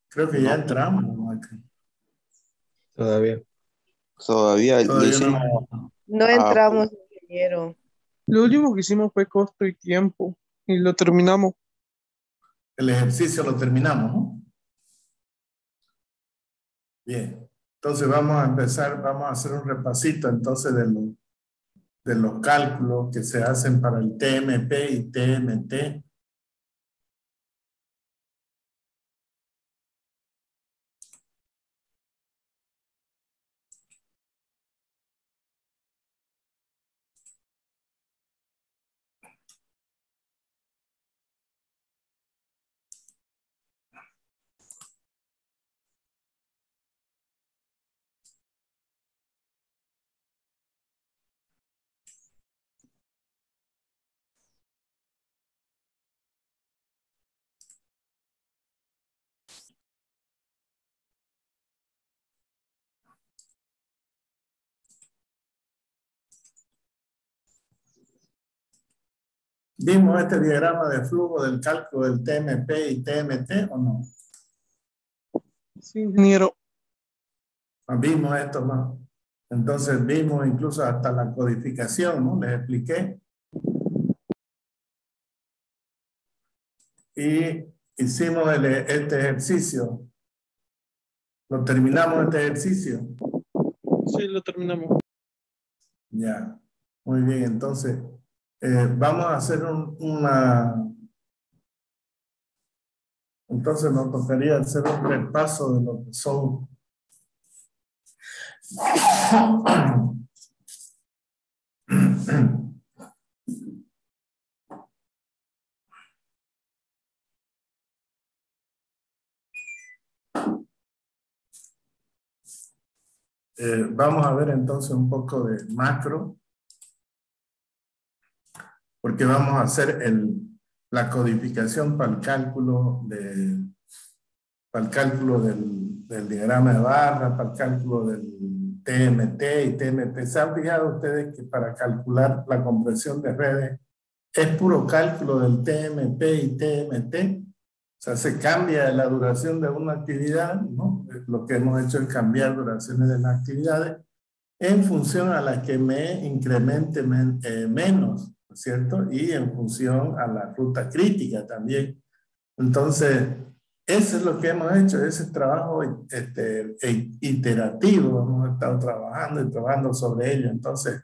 Creo que ya entramos, Maca. Todavía. Todavía le Todavía hicimos no. No a entramos, ingeniero. Lo último que hicimos fue costo y tiempo y lo terminamos. El ejercicio lo terminamos, ¿no? Bien. Entonces vamos a empezar, vamos a hacer un repasito entonces de los cálculos que se hacen para el TMP y TMT. ¿Vimos este diagrama de flujo del cálculo del TMP y TMT o no? Sí, ingeniero. Vimos esto más. Entonces vimos incluso hasta la codificación, ¿no? Les expliqué. Y hicimos este ejercicio. Lo terminamos este ejercicio. Sí, lo terminamos. Ya. Muy bien. Entonces, vamos a hacer una... Entonces nos tocaría hacer un repaso de lo que son... vamos a ver entonces un poco de macro, porque vamos a hacer la codificación para el cálculo, para el cálculo del diagrama de barra, para el cálculo del TMT y TMP. ¿Se han fijado ustedes que para calcular la compresión de redes es puro cálculo del TMP y TMT? O sea, se cambia la duración de una actividad, ¿no? Lo que hemos hecho es cambiar duraciones de las actividades en función a las que me incremente menos, ¿cierto? Y en función a la ruta crítica también. Entonces, eso es lo que hemos hecho, ese trabajo iterativo, hemos estado trabajando y trabajando sobre ello. Entonces,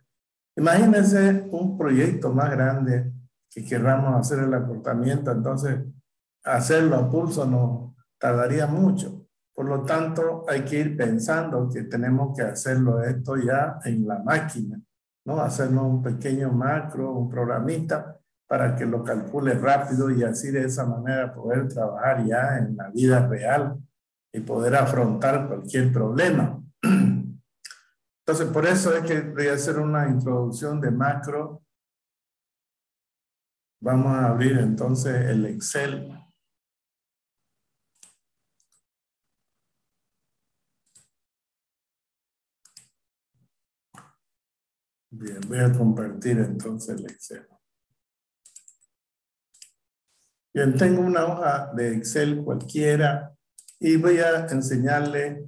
imagínense un proyecto más grande que queramos hacer el acortamiento, entonces hacerlo a pulso nos tardaría mucho. Por lo tanto, hay que ir pensando que tenemos que hacerlo esto ya en la máquina, ¿no? Hacernos un pequeño macro, un programita para que lo calcule rápido y así de esa manera poder trabajar ya en la vida real y poder afrontar cualquier problema. Entonces, por eso es que voy a hacer una introducción de macro. Vamos a abrir entonces el Excel. Bien, voy a compartir entonces el Excel. Bien, tengo una hoja de Excel cualquiera y voy a enseñarle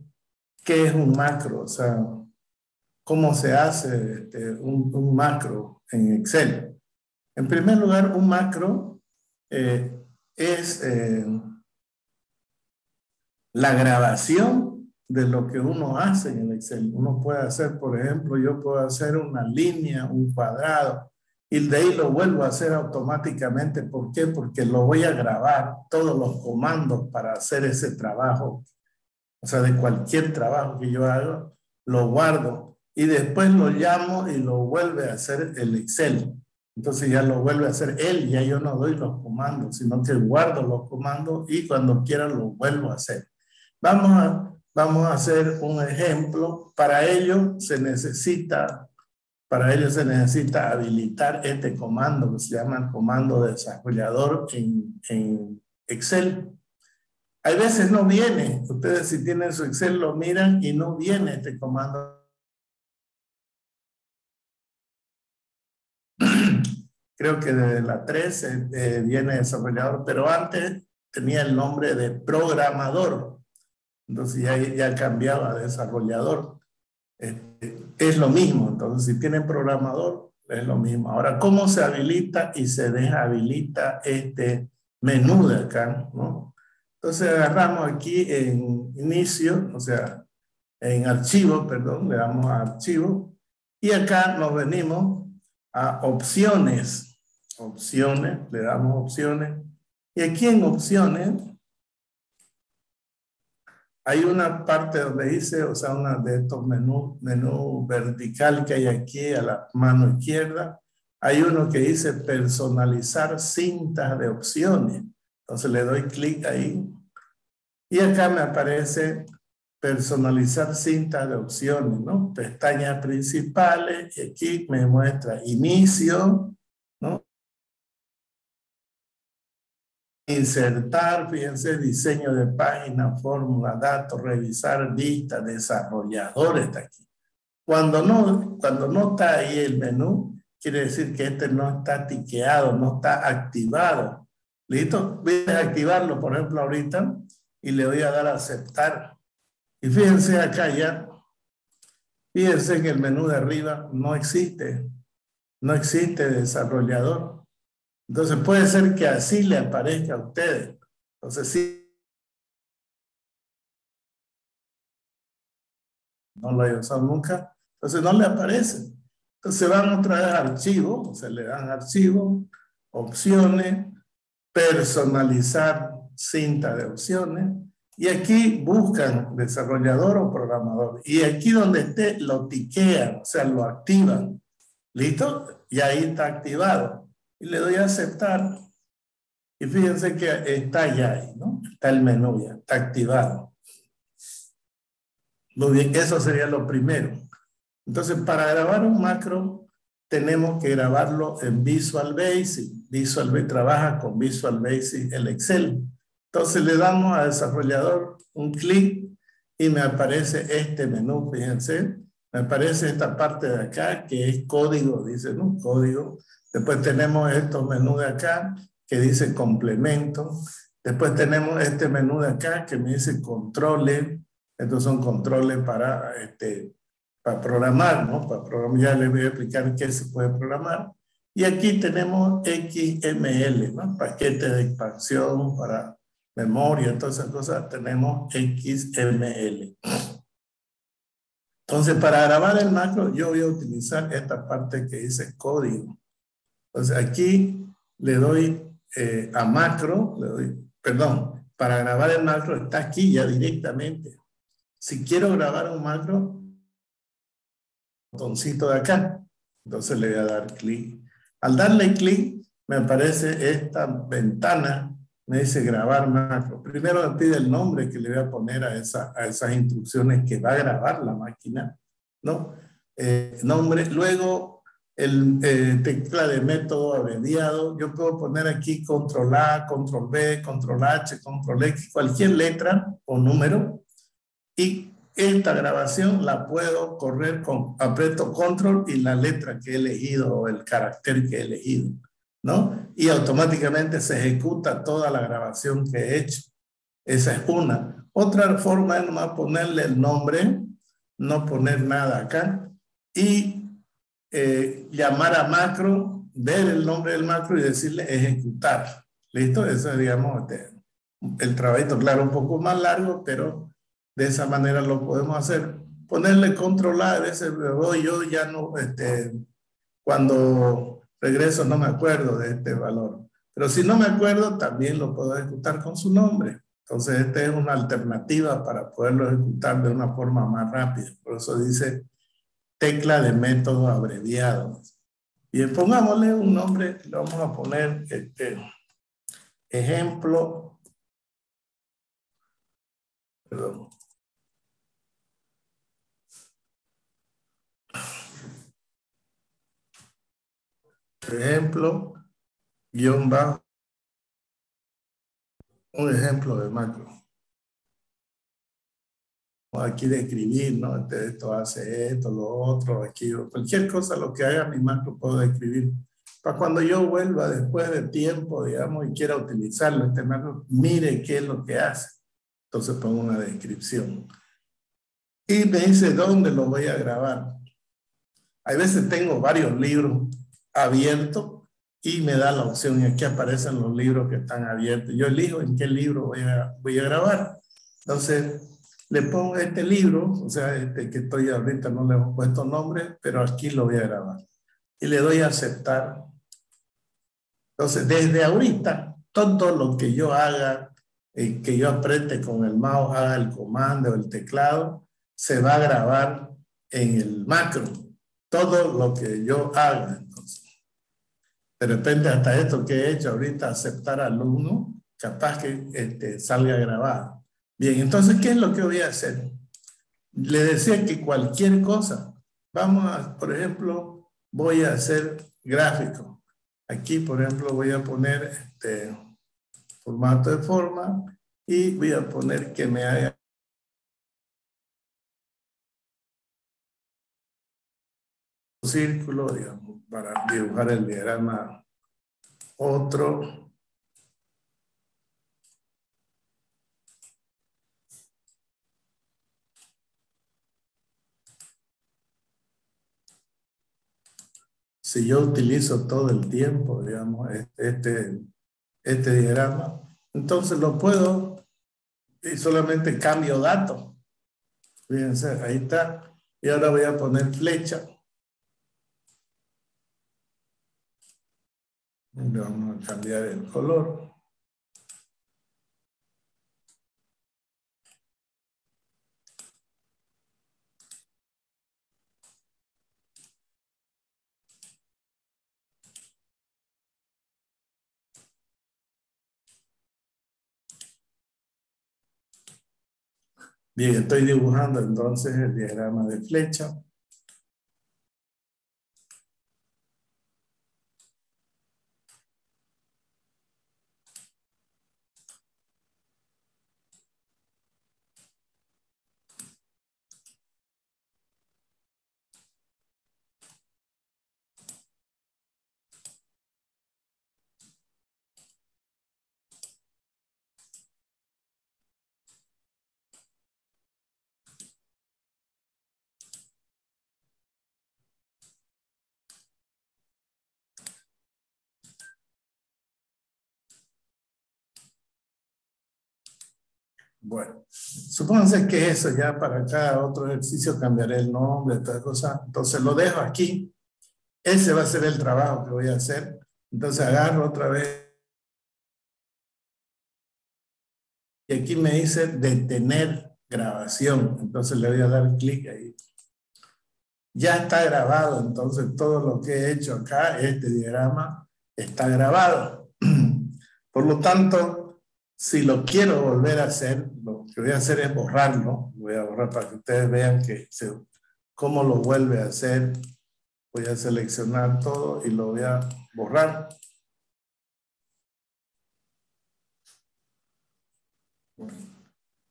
qué es un macro, o sea, cómo se hace un macro en Excel. En primer lugar, un macro es la grabación de lo que uno hace en el Excel. Uno puede hacer, por ejemplo, yo puedo hacer una línea, un cuadrado, y de ahí lo vuelvo a hacer automáticamente. ¿Por qué? Porque lo voy a grabar todos los comandos para hacer ese trabajo. O sea, de cualquier trabajo que yo haga, lo guardo y después lo llamo y lo vuelve a hacer el Excel. Entonces ya lo vuelve a hacer él, ya yo no doy los comandos, sino que guardo los comandos y cuando quiera lo vuelvo a hacer. Vamos a hacer un ejemplo. Para ello se necesita habilitar este comando que se llama el comando desarrollador en Excel. Hay veces no viene. Ustedes si tienen su Excel lo miran y no viene este comando. Creo que desde la 13 viene desarrollador, pero antes tenía el nombre de programador. Entonces ya cambiaba de desarrollador. Es lo mismo. Entonces, si tienen programador, es lo mismo. Ahora, ¿cómo se habilita y se deshabilita este menú de acá, ¿no? Entonces, agarramos aquí en inicio, o sea, en archivo, perdón, le damos a archivo. Y acá nos venimos a opciones. Opciones, le damos opciones. Y aquí en opciones hay una parte donde dice, o sea, una de estos menú vertical que hay aquí a la mano izquierda. Hay uno que dice personalizar cintas de opciones. Entonces le doy clic ahí. Y acá me aparece personalizar cintas de opciones, ¿no? Pestañas principales. Y aquí me muestra inicio, ¿no? Insertar, fíjense, diseño de página, fórmula, datos, revisar, vista, desarrollador está aquí. Cuando no está ahí el menú, quiere decir que este no está tiqueado, no está activado. ¿Listo? Voy a activarlo, por ejemplo, ahorita, y le voy a dar a aceptar. Y fíjense acá ya, fíjense que el menú de arriba no existe desarrollador. Entonces puede ser que así le aparezca a ustedes. Entonces sí, no lo he usado nunca, entonces no le aparece. Entonces van otra vez a archivo, se le dan archivo, opciones, personalizar cinta de opciones, y aquí buscan desarrollador o programador. Y aquí donde esté lo tiquean, o sea, lo activan. ¿Listo? Y ahí está activado. Y le doy a aceptar. Y fíjense que está ya ahí, ¿no? Está el menú ya, está activado. Muy bien, eso sería lo primero. Entonces, para grabar un macro, tenemos que grabarlo en Visual Basic. Visual Basic trabaja con Visual Basic el Excel. Entonces, le damos a desarrollador un clic y me aparece este menú, fíjense. Me aparece esta parte de acá, que es código, dice, ¿no? Código. Después tenemos estos menús de acá, que dice complemento. Después tenemos este menú de acá, que me dice controles. Estos son controles para programar, ¿no? Para programar, ya les voy a explicar qué se puede programar. Y aquí tenemos XML, ¿no? Paquete de expansión para memoria, todas esas cosas, tenemos XML. Entonces, para grabar el macro, yo voy a utilizar esta parte que dice código. Entonces, aquí le doy a macro, perdón, para grabar el macro está aquí ya directamente. Si quiero grabar un macro, botoncito de acá, entonces le voy a dar clic. Al darle clic, me aparece esta ventana, me dice grabar macro. Primero me pide el nombre que le voy a poner a esas instrucciones que va a grabar la máquina, ¿no? Nombre, luego el tecla de método abreviado. Yo puedo poner aquí control A, control B, control H, control X, cualquier letra o número. Y esta grabación la puedo correr aprieto control y la letra que he elegido o el carácter que he elegido, ¿no? Y automáticamente se ejecuta toda la grabación que he hecho. Esa es una. Otra forma es nomás ponerle el nombre, no poner nada acá y llamar a macro, ver el nombre del macro y decirle ejecutar. ¿Listo? Eso es, digamos, el trabajito, claro, un poco más largo, pero de esa manera lo podemos hacer. Ponerle control A, a veces yo ya no, cuando regreso no me acuerdo de este valor. Pero si no me acuerdo, también lo puedo ejecutar con su nombre. Entonces, esta es una alternativa para poderlo ejecutar de una forma más rápida. Por eso dice tecla de método abreviado. Y pongámosle un nombre, le vamos a poner ejemplo. Perdón. Ejemplo, guión bajo, un ejemplo de macro. Aquí de escribir, ¿no? Esto hace esto, lo otro, aquí, cualquier cosa, lo que haga mi macro puedo escribir. Para cuando yo vuelva después de tiempo, digamos, y quiera utilizarlo, este macro, mire qué es lo que hace. Entonces pongo una descripción. Y me dice dónde lo voy a grabar. Hay veces tengo varios libros abiertos y me da la opción. Y aquí aparecen los libros que están abiertos. Yo elijo en qué libro voy a grabar. Entonces le pongo este libro, o sea, este que estoy ahorita no le hemos puesto nombre, pero aquí lo voy a grabar. Y le doy a aceptar. Entonces, desde ahorita, todo lo que yo haga, que yo apriete con el mouse, haga el comando, el teclado, se va a grabar en el macro. Todo lo que yo haga. Entonces, de repente, hasta esto que he hecho ahorita, aceptar alumno, capaz que salga grabado. Bien, entonces, ¿qué es lo que voy a hacer? Le decía que cualquier cosa. Vamos a, por ejemplo, voy a hacer gráfico. Aquí, por ejemplo, voy a poner formato de forma y voy a poner que me haga un círculo, digamos, para dibujar el diagrama. Otro. Si yo utilizo todo el tiempo, digamos, este diagrama, entonces lo puedo y solamente cambio datos. Fíjense, ahí está. Y ahora voy a poner flecha. Le vamos a cambiar el color. Bien, estoy dibujando entonces el diagrama de flecha. Bueno, supónganse que eso ya para cada otro ejercicio cambiaré el nombre, todas cosas. Entonces lo dejo aquí. Ese va a ser el trabajo que voy a hacer. Entonces agarro otra vez. Y aquí me dice detener grabación. Entonces le voy a dar clic ahí. Ya está grabado. Entonces todo lo que he hecho acá, este diagrama, está grabado. Por lo tanto, si lo quiero volver a hacer, lo que voy a hacer es borrarlo. Voy a borrar para que ustedes vean cómo lo vuelve a hacer. Voy a seleccionar todo y lo voy a borrar.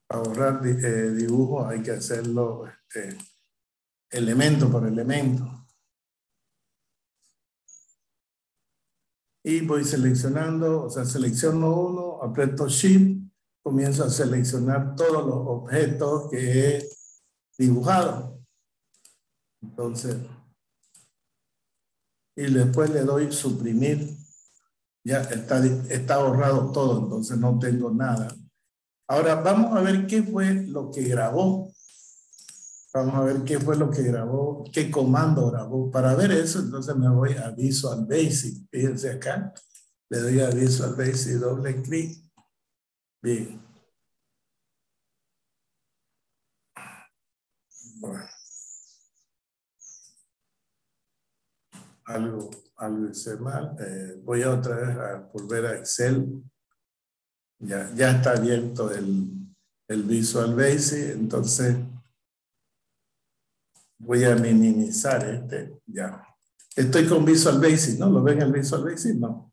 Para borrar dibujo hay que hacerlo elemento por elemento. Y voy seleccionando, o sea, selecciono uno, aprieto Shift, comienzo a seleccionar todos los objetos que he dibujado. Entonces, y después le doy suprimir. Ya está borrado todo, entonces no tengo nada. Ahora vamos a ver qué fue lo que grabó. Vamos a ver qué fue lo que grabó, qué comando grabó. Para ver eso, entonces me voy a Visual Basic. Fíjense acá. Le doy a Visual Basic, doble clic. Bien. Bueno. Algo hice mal. Voy a otra vez a volver a Excel. Ya está abierto el Visual Basic. Entonces voy a minimizar este. Ya. Estoy con Visual Basic, ¿no? ¿Lo ven el Visual Basic? No.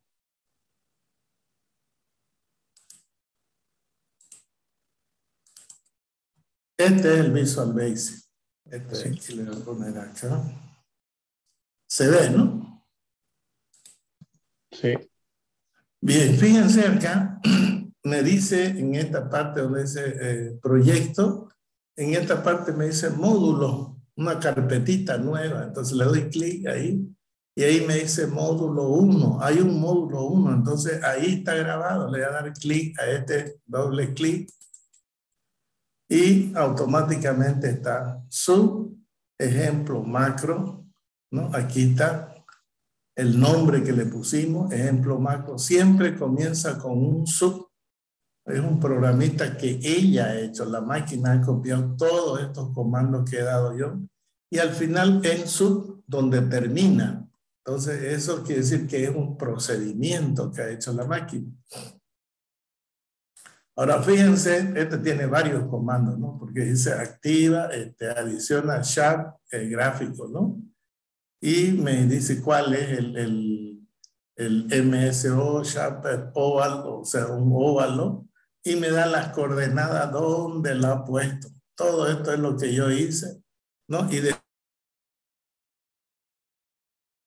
Este es el Visual Basic. Este de aquí le voy a poner acá. Se ve, ¿no? Sí. Bien, fíjense acá me dice en esta parte donde dice proyecto, en esta parte me dice módulo, una carpetita nueva. Entonces le doy clic ahí y ahí me dice módulo 1. Hay un módulo 1, entonces ahí está grabado. Le voy a dar clic a este, doble clic y automáticamente está su ejemplo macro, ¿no? Aquí está el nombre que le pusimos, ejemplo macro. Siempre comienza con un sub. Es un programita que ella ha hecho. La máquina ha copiado todos estos comandos que he dado yo. Y al final en sub, donde termina. Entonces, eso quiere decir que es un procedimiento que ha hecho la máquina. Ahora, fíjense, este tiene varios comandos, ¿no? Porque dice activa, adiciona sharp, el gráfico, ¿no? Y me dice cuál es el MSO, sharp, oval, o sea, un óvalo. Y me da las coordenadas donde lo ha puesto. Todo esto es lo que yo hice, ¿no? Y de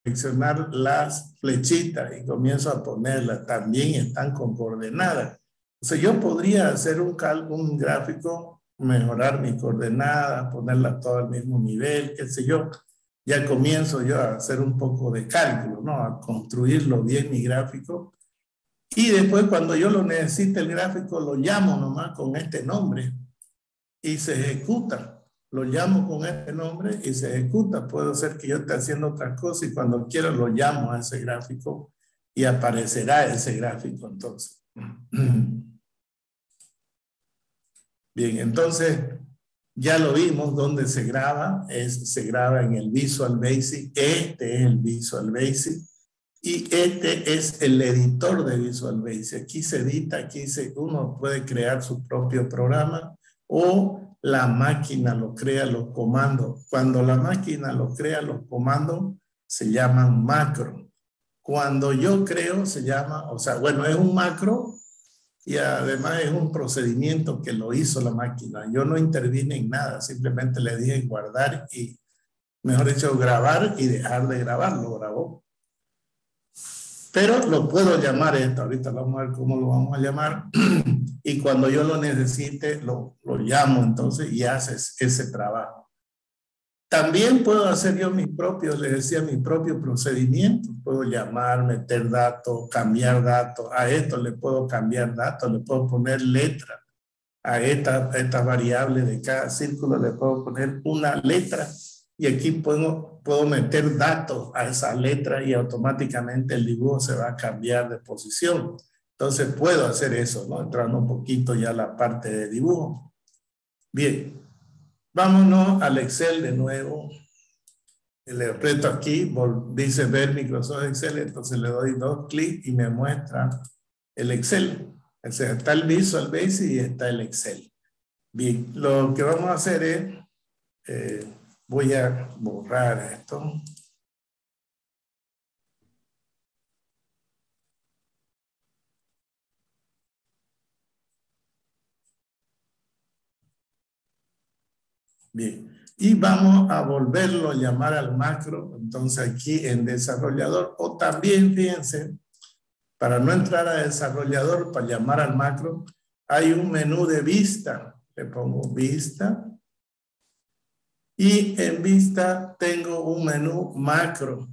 seleccionar las flechitas y comienzo a ponerlas. También están con coordenadas. O sea, yo podría hacer un gráfico, mejorar mis coordenadas, ponerlas todas al mismo nivel, qué sé yo. Ya comienzo yo a hacer un poco de cálculo, ¿no? A construirlo bien mi gráfico. Y después cuando yo lo necesite el gráfico, lo llamo nomás con este nombre y se ejecuta. Lo llamo con este nombre y se ejecuta. Puede ser que yo esté haciendo otra cosa y cuando quiero lo llamo a ese gráfico y aparecerá ese gráfico entonces. Bien, entonces ya lo vimos donde se graba. Se graba en el Visual Basic. Este es el Visual Basic. Y este es el editor de Visual Basic. Aquí se edita, uno puede crear su propio programa o la máquina lo crea los comandos. Cuando la máquina lo crea los comandos, se llaman macro. Cuando yo creo, se llama, o sea, bueno, es un macro y además es un procedimiento que lo hizo la máquina. Yo no intervine en nada, simplemente le dije guardar y, mejor dicho, grabar y dejar de grabar, lo grabó. Pero lo puedo llamar esto, ahorita vamos a ver cómo lo vamos a llamar. Y cuando yo lo necesite, lo llamo entonces y haces ese trabajo. También puedo hacer yo mis propios, les decía, mi propio procedimiento. Puedo llamar, meter datos, cambiar datos. A esto le puedo cambiar datos, le puedo poner letra. A esta variable de cada círculo le puedo poner una letra. Y aquí puedo meter datos a esa letra y automáticamente el dibujo se va a cambiar de posición. Entonces puedo hacer eso, ¿no? Entrando un poquito ya a la parte de dibujo. Bien, vámonos al Excel de nuevo. Le aprieto aquí, dice ver Microsoft Excel, entonces le doy 2 clics y me muestra el Excel. O sea, está el Visual Basic y está el Excel. Bien, lo que vamos a hacer es, voy a borrar esto. Bien, y vamos a volverlo a llamar al macro, entonces aquí en desarrollador, o también, fíjense, para no entrar a desarrollador, para llamar al macro, hay un menú de vista. Le pongo vista. Y en vista tengo un menú macro.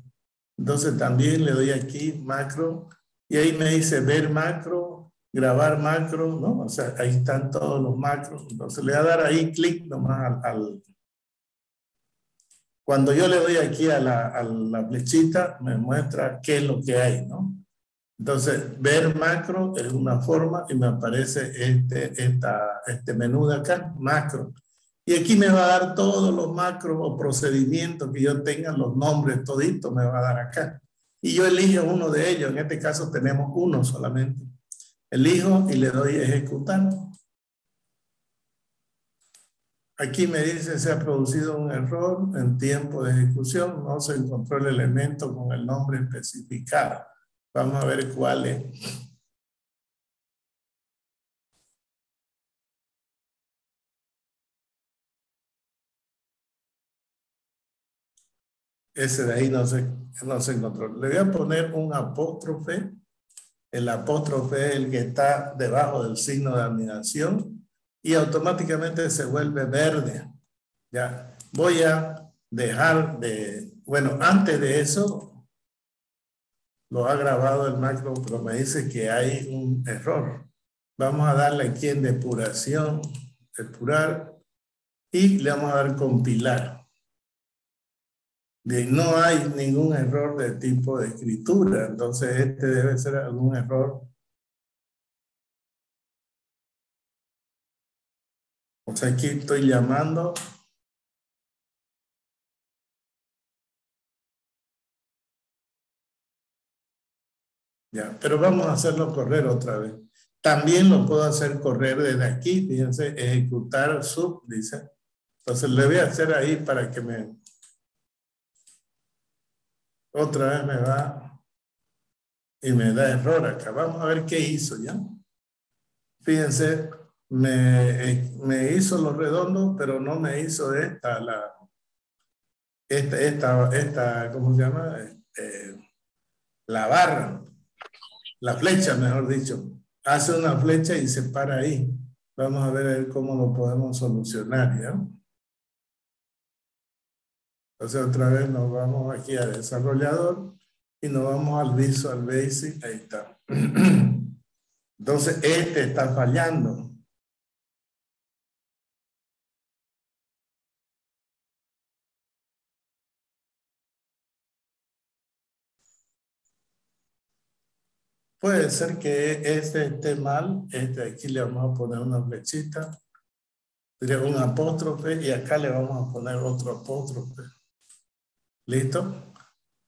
Entonces también le doy aquí macro y ahí me dice ver macro, grabar macro, ¿no? O sea, ahí están todos los macros. Entonces le voy a dar ahí clic nomás cuando yo le doy aquí a la flechita, me muestra qué es lo que hay, ¿no? Entonces, ver macro es una forma y me aparece este menú de acá, macro. Y aquí me va a dar todos los macros o procedimientos que yo tenga, los nombres, todito me va a dar acá. Y yo elijo uno de ellos, en este caso tenemos uno solamente. Elijo y le doy ejecutar. Aquí me dice se ha producido un error en tiempo de ejecución, no se encontró el elemento con el nombre especificado. Vamos a ver cuál es. Ese de ahí no se encontró. Le voy a poner un apóstrofe el apóstrofe es el que está debajo del signo de admiración y automáticamente se vuelve verde. Ya, voy a dejar de, bueno, antes de eso lo ha grabado el macro, pero me dice que hay un error. Vamos a darle aquí en depuración, depurar, y le vamos a dar compilar. Bien, no hay ningún error de tipo de escritura, entonces este debe ser algún error. O sea, aquí estoy llamando. Ya, pero vamos a hacerlo correr otra vez. También lo puedo hacer correr desde aquí, fíjense, ejecutar sub, dice. Entonces le voy a hacer ahí para que me, otra vez me va y me da error acá. Vamos a ver qué hizo ya. Fíjense, me hizo lo redondo, pero no me hizo ¿cómo se llama? La barra, la flecha, mejor dicho. Hace una flecha y se para ahí. Vamos a ver cómo lo podemos solucionar, ¿ya? Entonces otra vez nos vamos aquí a desarrollador y nos vamos al Visual Basic. Ahí está. Entonces este está fallando. Puede ser que este esté mal. Aquí le vamos a poner una flechita. Sería un apóstrofe y acá le vamos a poner otro apóstrofe. ¿Listo?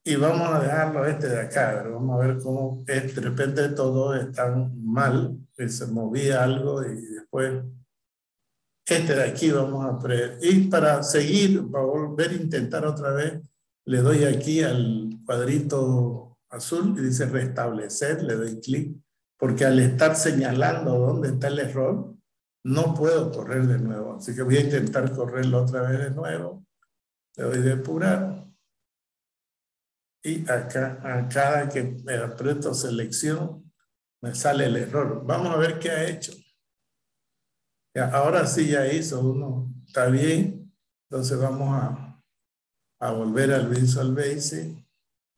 Y vamos a dejarlo de acá. Vamos a ver cómo de repente todos están mal. Que se movía algo y después de aquí vamos a y para seguir, para volver a intentar otra vez, le doy aquí al cuadrito azul y dice restablecer, le doy clic, porque al estar señalando dónde está el error, no puedo correr de nuevo. Así que voy a intentar correrlo otra vez de nuevo. Le doy depurar. Y acá, a cada que me aprieto selección, me sale el error. Vamos a ver qué ha hecho. Ya, ahora sí ya hizo uno. Está bien. Entonces vamos a volver al Visual Basic.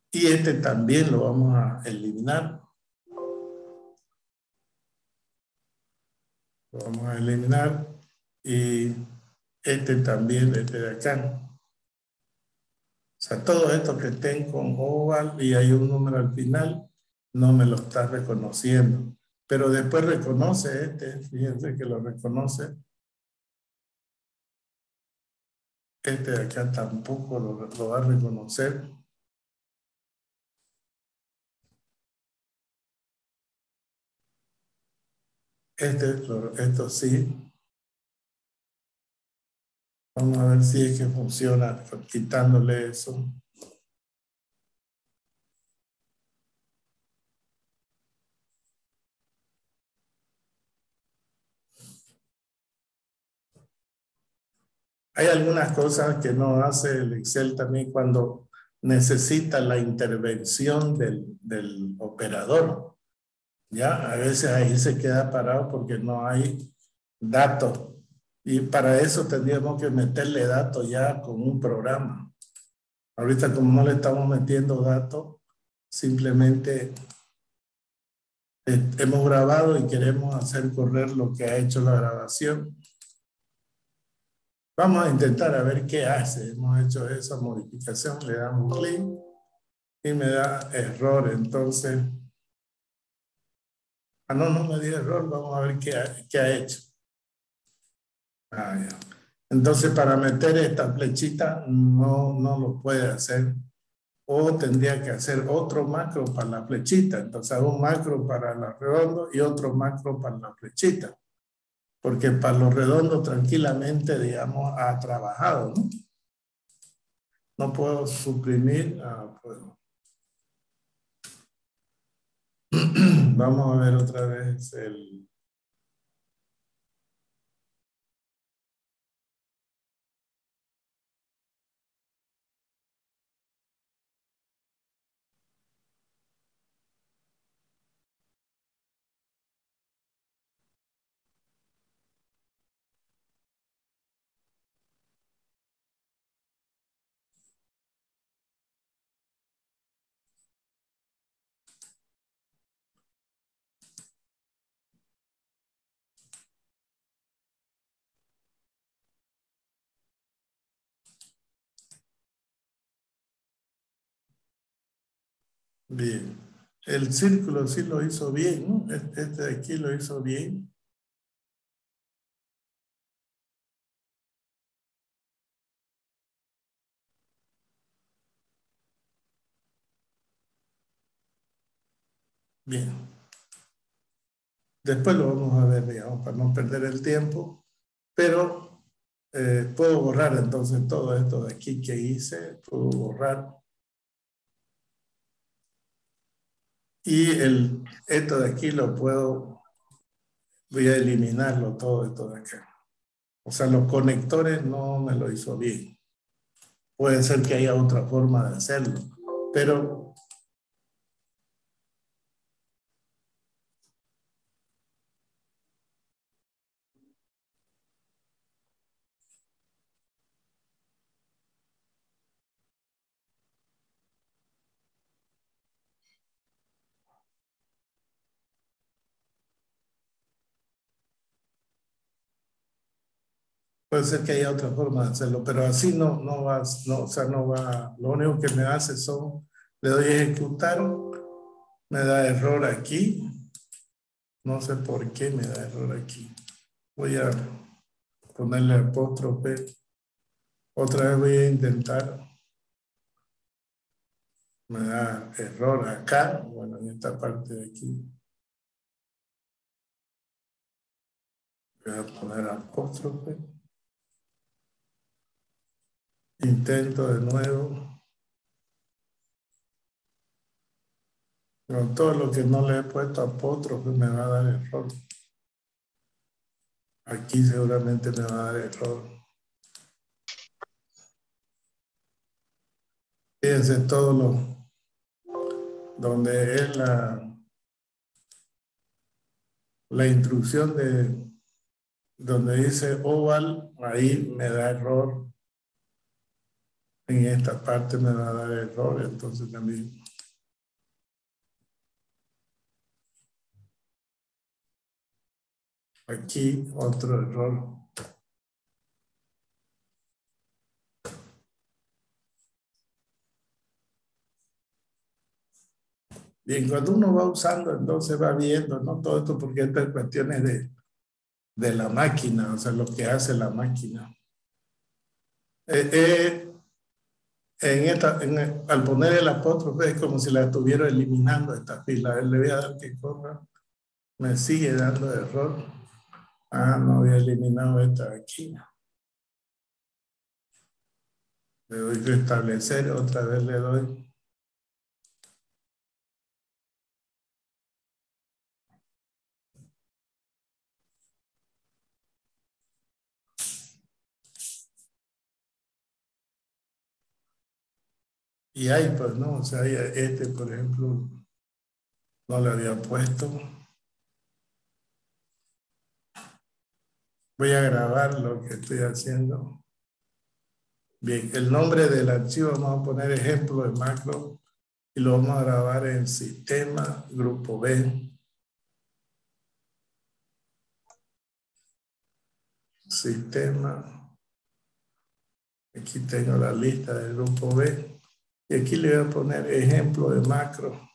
Y este también lo vamos a eliminar. Lo vamos a eliminar. Y este también, este de acá. O sea, todo esto que estén con oval y hay un número al final, no me lo está reconociendo. Pero después reconoce fíjense que lo reconoce. Este de acá tampoco lo va a reconocer. Esto sí. Vamos a ver si es que funciona quitándole eso. Hay algunas cosas que no hace el Excel también cuando necesita la intervención del operador. ¿Ya? A veces ahí se queda parado porque no hay datos. Y para eso tendríamos que meterle datos ya con un programa. Ahorita como no le estamos metiendo datos, simplemente hemos grabado y queremos hacer correr lo que ha hecho la grabación. Vamos a intentar a ver qué hace. Hemos hecho esa modificación, le damos clic y me da error. Entonces, no me dio error. Vamos a ver qué ha hecho. Ya. Entonces, para meter esta flechita no lo puede hacer. O tendría que hacer otro macro para la flechita. Entonces, hago un macro para la redondo y otro macro para la flechita. Porque para lo redondo tranquilamente, digamos, ha trabajado, ¿no? No puedo suprimir. Vamos a ver otra vez el... Bien. El círculo sí lo hizo bien, ¿no? Este de aquí lo hizo bien. Bien. Después lo vamos a ver, digamos, para no perder el tiempo. Pero puedo borrar entonces todo esto de aquí que hice. Puedo borrar. Y esto de aquí lo puedo, voy a eliminarlo todo esto de acá. O sea, los conectores no me lo hizo bien. Puede ser que haya otra forma de hacerlo, pero puede ser que haya otra forma de hacerlo, pero así no va, no, o sea, no va, lo único que me hace son, le doy a ejecutar, me da error aquí, no sé por qué me da error aquí. Voy a ponerle apóstrofe, otra vez voy a intentar, me da error acá, bueno, en esta parte de aquí. Voy a poner apóstrofe. Intento de nuevo. Con todo lo que no le he puesto apóstrofe me va a dar error. Aquí seguramente me va a dar error. Fíjense todo lo donde es la instrucción de donde dice oval, ahí me da error. En esta parte me va a dar error, entonces también. Aquí otro error. Bien, cuando uno va usando, entonces va viendo, ¿no? Todo esto porque estas cuestiones de la máquina, o sea, lo que hace la máquina. Al poner el apóstrofe es como si la estuviera eliminando esta fila. Le voy a dar que corra. Me sigue dando error. Ah, no había eliminado esta de aquí. Le doy restablecer, otra vez le doy. Y ahí, pues, ¿no? O sea, este, por ejemplo, no le había puesto. Voy a grabar lo que estoy haciendo. Bien, el nombre del archivo, vamos a poner ejemplo de macro y lo vamos a grabar en sistema, grupo B. Sistema. Aquí tengo la lista del grupo B. Y aquí le voy a poner ejemplo de macro.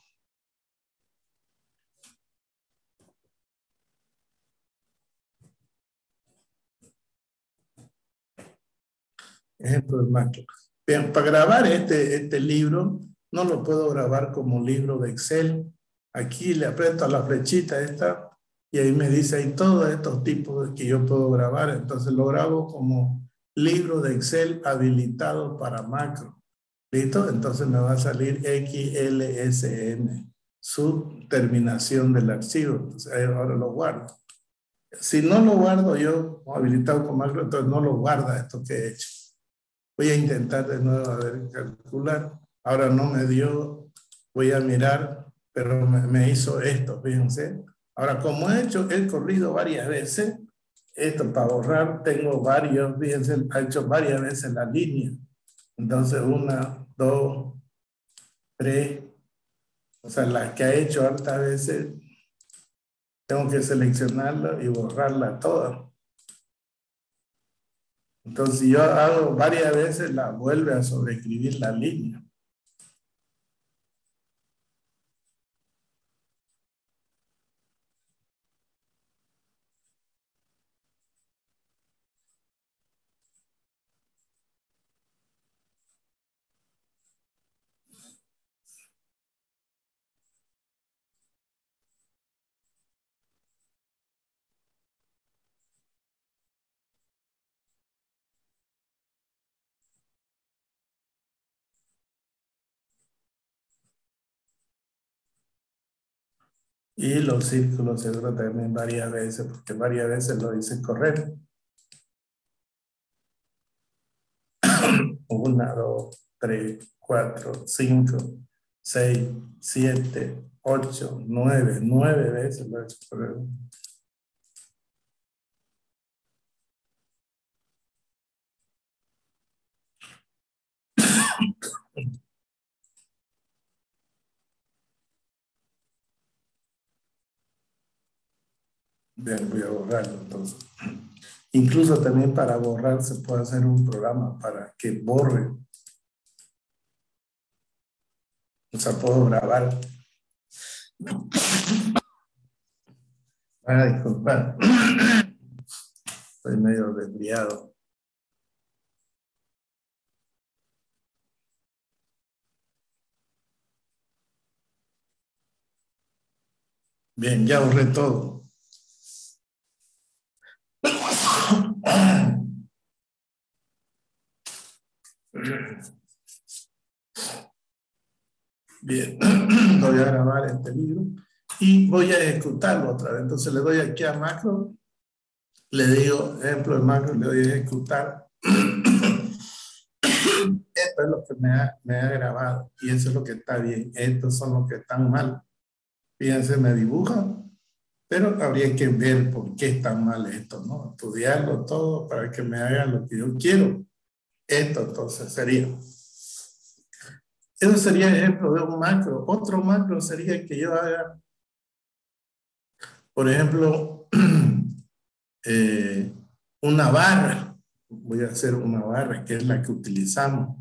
Ejemplo de macro. Bien, para grabar este libro, no lo puedo grabar como libro de Excel. Aquí le aprieto a la flechita esta y ahí me dice hay todos estos tipos que yo puedo grabar. Entonces lo grabo como libro de Excel habilitado para macro. ¿Listo? Entonces me va a salir XLSN, su terminación del archivo. Entonces ahora lo guardo. Si no lo guardo yo habilitado con macro, entonces no lo guarda esto que he hecho. Voy a intentar de nuevo a ver calcular. Ahora no me dio, voy a mirar, pero me hizo esto, fíjense. Ahora, como he corrido varias veces, esto para borrar, tengo varios, fíjense, ha hecho varias veces la línea. Entonces, 1, 2, 3, o sea, las que ha hecho hartas veces, tengo que seleccionarla y borrarla toda. Entonces, si yo hago varias veces, la vuelve a sobreescribir la línea. Y los círculos seguro también varias veces, porque varias veces lo hice correr. 1, 2, 3, 4, 5, 6, 7, 8, 9, 9 veces lo he hecho correr. Bien, voy a borrarlo entonces. Incluso también para borrar se puede hacer un programa para que borre. O sea, puedo grabar. Disculpar. Estoy medio desviado. Bien, ya borré todo. Bien, voy a grabar este libro y voy a ejecutarlo otra vez. Entonces le doy aquí a macro, le digo, ejemplo de macro, le doy a ejecutar. Esto es lo que me ha grabado y eso es lo que está bien. Estos son los que están mal. Fíjense, me dibujan, pero habría que ver por qué están mal esto, ¿no? Estudiarlo todo para que me hagan lo que yo quiero. Esto entonces sería. Eso sería ejemplo de un macro. Otro macro sería que yo haga, por ejemplo, una barra. Voy a hacer una barra, que es la que utilizamos.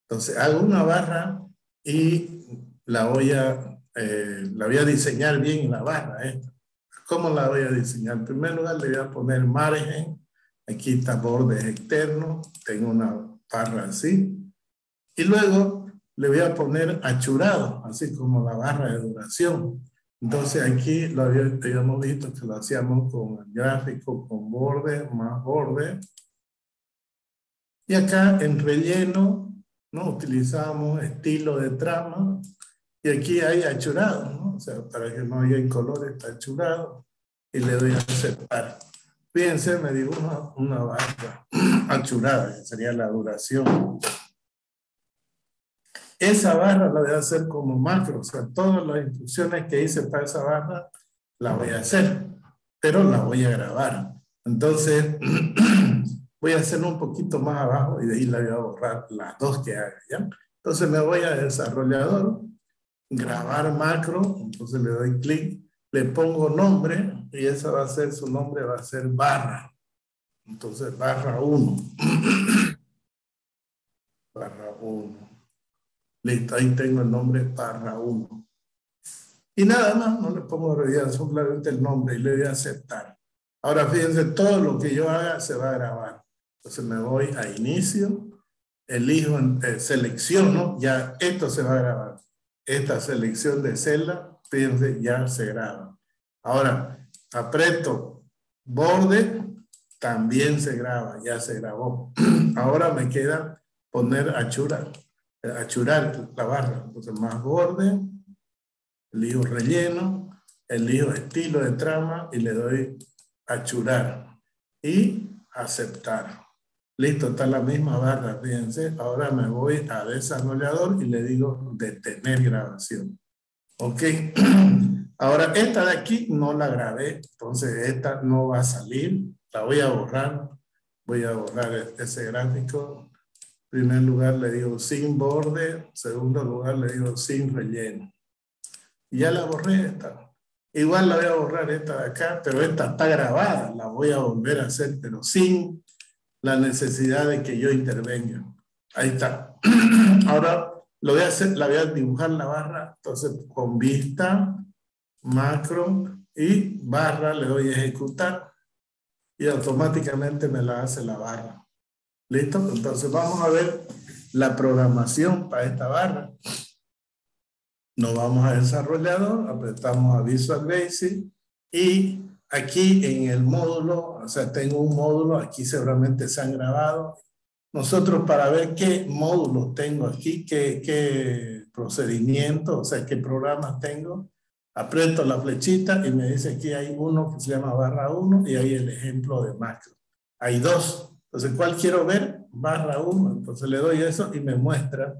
Entonces, hago una barra y la voy a diseñar bien la barra. ¿Cómo la voy a diseñar? En primer lugar, le voy a poner margen. Aquí está bordes externos. Tengo una barra así. Y luego le voy a poner achurado, así como la barra de duración. Entonces aquí lo habíamos visto que lo hacíamos con el gráfico, con borde, más borde. Y acá en relleno, ¿no? Utilizamos estilo de trama. Y aquí hay achurado, ¿no? O sea, para que no haya en color, está achurado. Y le doy a aceptar. Fíjense, me dibuja una barra achurada, que sería la duración. Esa barra la voy a hacer como macro, o sea, todas las instrucciones que hice para esa barra la voy a hacer, pero la voy a grabar. Entonces, voy a hacerlo un poquito más abajo y de ahí la voy a borrar las dos que haga, ¿ya? Entonces me voy a desarrollador, grabar macro, entonces le doy clic, le pongo nombre y esa va a ser, su nombre va a ser barra. Entonces, barra 1. Barra 1. Listo, ahí tengo el nombre barra 1. Y nada más, no le pongo realidad, simplemente el nombre y le voy a aceptar. Ahora fíjense, todo lo que yo haga se va a grabar. Entonces me voy a inicio, elijo, selecciono, ya esto se va a grabar. Esta selección de celda, fíjense, ya se graba. Ahora, aprieto borde, también se graba, ya se grabó. Ahora me queda poner achurar la barra. Entonces más borde, elijo relleno, elijo estilo de trama y le doy achurar y aceptar. Listo, está la misma barra, fíjense. Ahora me voy a desarrollador y le digo detener grabación. Ok. Ahora esta de aquí no la grabé, entonces esta no va a salir. La voy a borrar. Voy a borrar ese gráfico. En primer lugar le digo sin borde. En segundo lugar le digo sin relleno. Y ya la borré esta. Igual la voy a borrar esta de acá, pero esta está grabada. La voy a volver a hacer, pero sin la necesidad de que yo intervenga. Ahí está. Ahora lo voy a hacer, la voy a dibujar la barra. Entonces con vista, macro y barra le doy a ejecutar y automáticamente me la hace la barra. ¿Listo? Entonces vamos a ver la programación para esta barra. Nos vamos a desarrollador, apretamos a Visual Basic y aquí en el módulo, o sea, tengo un módulo, aquí seguramente se han grabado. Nosotros para ver qué módulos tengo aquí, qué procedimientos, o sea, qué programas tengo, Aprieto la flechita y me dice aquí hay uno que se llama barra 1 y hay el ejemplo de macro. Hay dos. Entonces, ¿cuál quiero ver? Barra 1. Entonces le doy eso y me muestra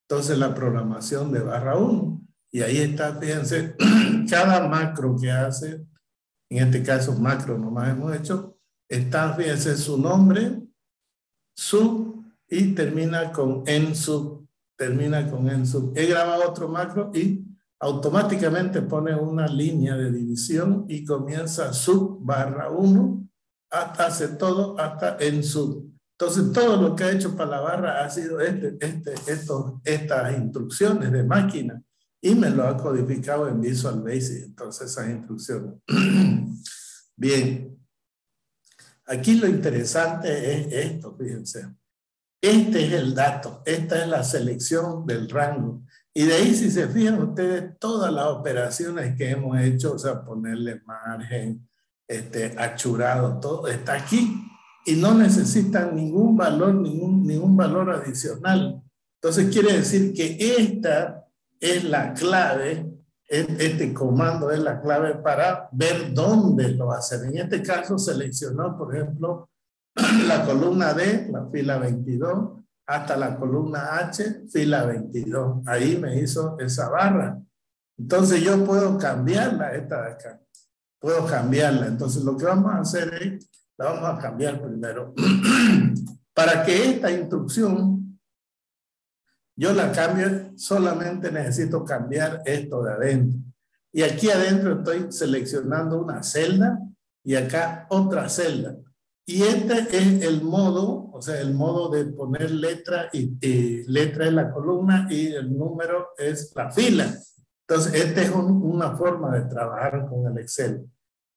entonces la programación de barra 1. Y ahí está, fíjense, cada macro que hace, en este caso macro nomás hemos hecho, está, fíjense, su nombre, sub, y termina con en sub. Termina con en sub. He grabado otro macro y automáticamente pone una línea de división y comienza sub barra 1, hace todo hasta en sub. Entonces, todo lo que ha hecho para la barra ha sido estas instrucciones de máquina y me lo ha codificado en Visual Basic. Entonces, esas instrucciones. Bien. Aquí lo interesante es esto, fíjense. Este es el dato, esta es la selección del rango. Y de ahí, si se fijan ustedes, todas las operaciones que hemos hecho, o sea, ponerle margen, achurado, todo está aquí. Y no necesitan ningún valor, ningún valor adicional. Entonces quiere decir que esta es la clave, este comando es la clave para ver dónde lo hacen. En este caso seleccionó, por ejemplo, la columna D, la fila 22, hasta la columna H, fila 22. Ahí me hizo esa barra. Entonces yo puedo cambiarla, esta de acá. Puedo cambiarla. Entonces lo que vamos a hacer es, la vamos a cambiar primero. Para que esta instrucción yo la cambie, solamente necesito cambiar esto de adentro. Y aquí adentro estoy seleccionando una celda y acá otra celda. Y este es el modo, o sea, el modo de poner letra y letra en la columna y el número es la fila. Entonces, esta es una forma de trabajar con el Excel.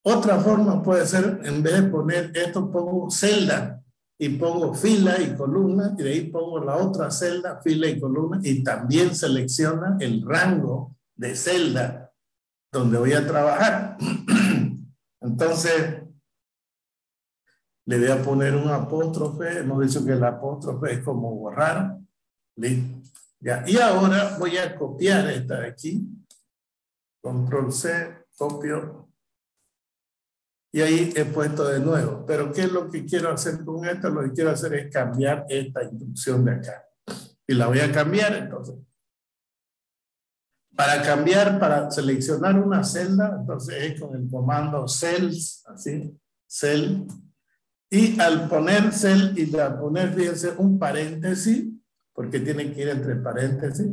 Otra forma puede ser, en vez de poner esto, pongo celda y pongo fila y columna y de ahí pongo la otra celda, fila y columna y también selecciona el rango de celda donde voy a trabajar. Entonces, le voy a poner un apóstrofe. Hemos dicho que el apóstrofe es como borrar. ¿Listo? Ya. Y ahora voy a copiar esta de aquí. Control C, copio. Y ahí he puesto de nuevo. Pero ¿qué es lo que quiero hacer con esto? Lo que quiero hacer es cambiar esta instrucción de acá. Y la voy a cambiar entonces. Para cambiar, para seleccionar una celda, entonces es con el comando cells, así, cell. Y al poner cell y al poner, fíjense, un paréntesis, porque tiene que ir entre paréntesis,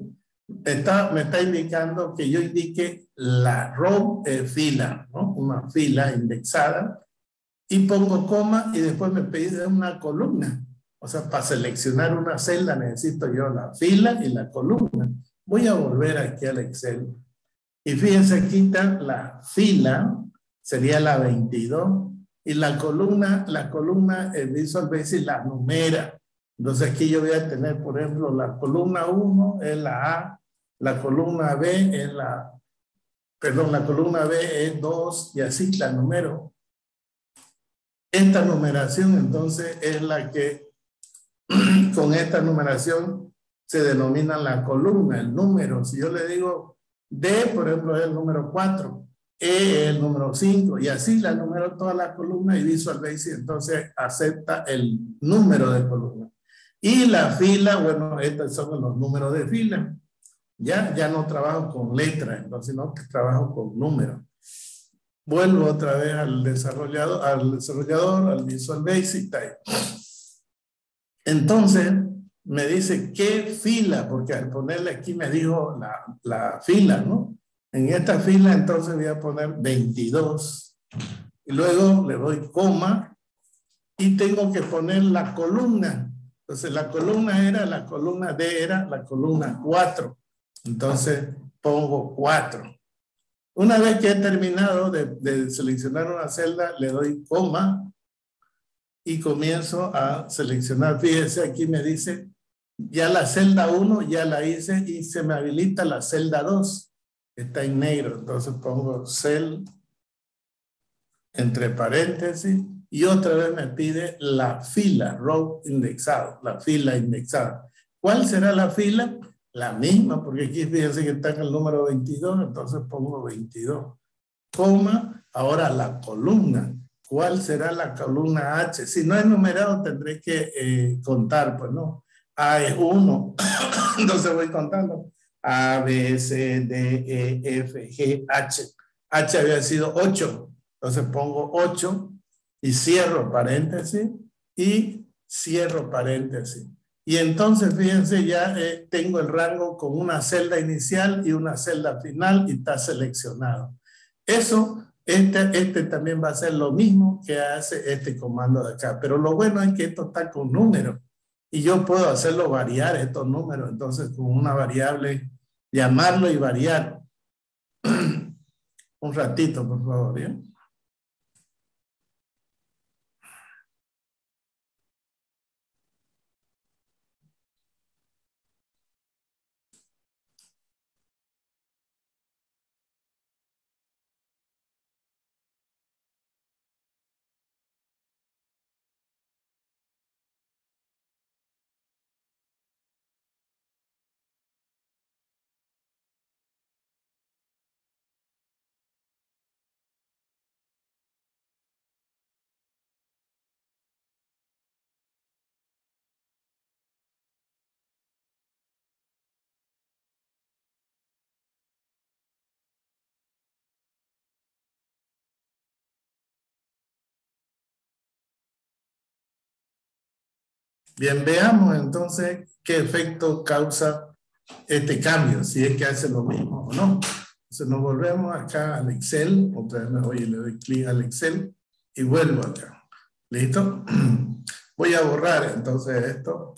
me está indicando que yo indique la row fila, ¿no? Una fila indexada, y pongo coma y después me pide una columna. O sea, para seleccionar una celda necesito yo la fila y la columna. Voy a volver aquí al Excel. Y fíjense, aquí está la fila, sería la 22, y la columna Visual Basic la numera. Entonces aquí yo voy a tener, por ejemplo, la columna 1 es la A, la columna B es la columna B es 2 y así la numero. Esta numeración entonces es la que, con esta numeración se denomina la columna, el número. Si yo le digo D, por ejemplo, es el número 4, E es el número 5 y así la numero toda la columna y Visual Basic entonces acepta el número de columna. Y la fila, bueno, estos son los números de fila. Ya no trabajo con letras, sino que trabajo con números. Vuelvo otra vez al desarrollador, al Visual Basic Type. Entonces, me dice qué fila, porque al ponerle aquí me dijo la fila, ¿no? En esta fila entonces voy a poner 22. Y luego le doy coma y tengo que poner la columna. Entonces la columna D era la columna 4. Entonces pongo 4. Una vez que he terminado de seleccionar una celda, le doy coma y comienzo a seleccionar. Fíjense, aquí me dice, ya la celda 1 ya la hice y se me habilita la celda 2. Está en negro, entonces pongo cell entre paréntesis y otra vez me pide la fila, row indexado, la fila indexada. ¿Cuál será la fila? la misma, porque aquí fíjense que está en el número 22, entonces pongo 22, coma, ahora la columna. ¿Cuál será la columna H? Si no es numerado, tendré que contar, pues no. A es 1, entonces voy contando. A, B, C, D, E, F, G, H. H había sido 8, entonces pongo 8 y cierro paréntesis y cierro paréntesis. Y entonces, fíjense, ya tengo el rango con una celda inicial y una celda final y está seleccionado. Eso, este también va a ser lo mismo que hace este comando de acá. Pero lo bueno es que esto está con números y yo puedo hacerlo variar estos números. Entonces, con una variable, llamarlo y variar. Un ratito, por favor, ¿bien? Bien, veamos entonces qué efecto causa este cambio, si es que hace lo mismo o no. Entonces nos volvemos acá al Excel, otra vez me voy y le doy clic al Excel y vuelvo acá. ¿Listo? Voy a borrar entonces esto.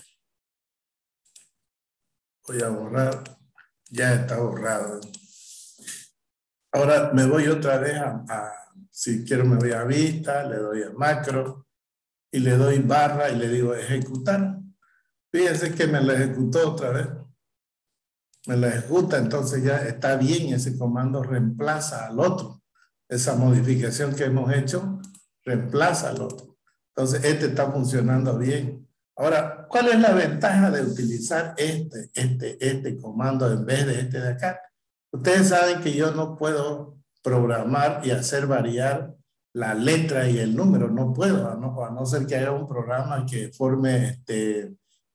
Voy a borrar, ya está borrado. Ahora me voy otra vez si quiero me voy a vista, le doy a macro y le doy barra y le digo ejecutar. Fíjense que me lo ejecutó otra vez. Me lo ejecuta, entonces ya está bien, ese comando reemplaza al otro. Esa modificación que hemos hecho reemplaza al otro. Entonces este está funcionando bien. Ahora, ¿cuál es la ventaja de utilizar este comando en vez de este de acá? Ustedes saben que yo no puedo programar y hacer variar la letra y el número. No puedo, a no ser que haya un programa que forme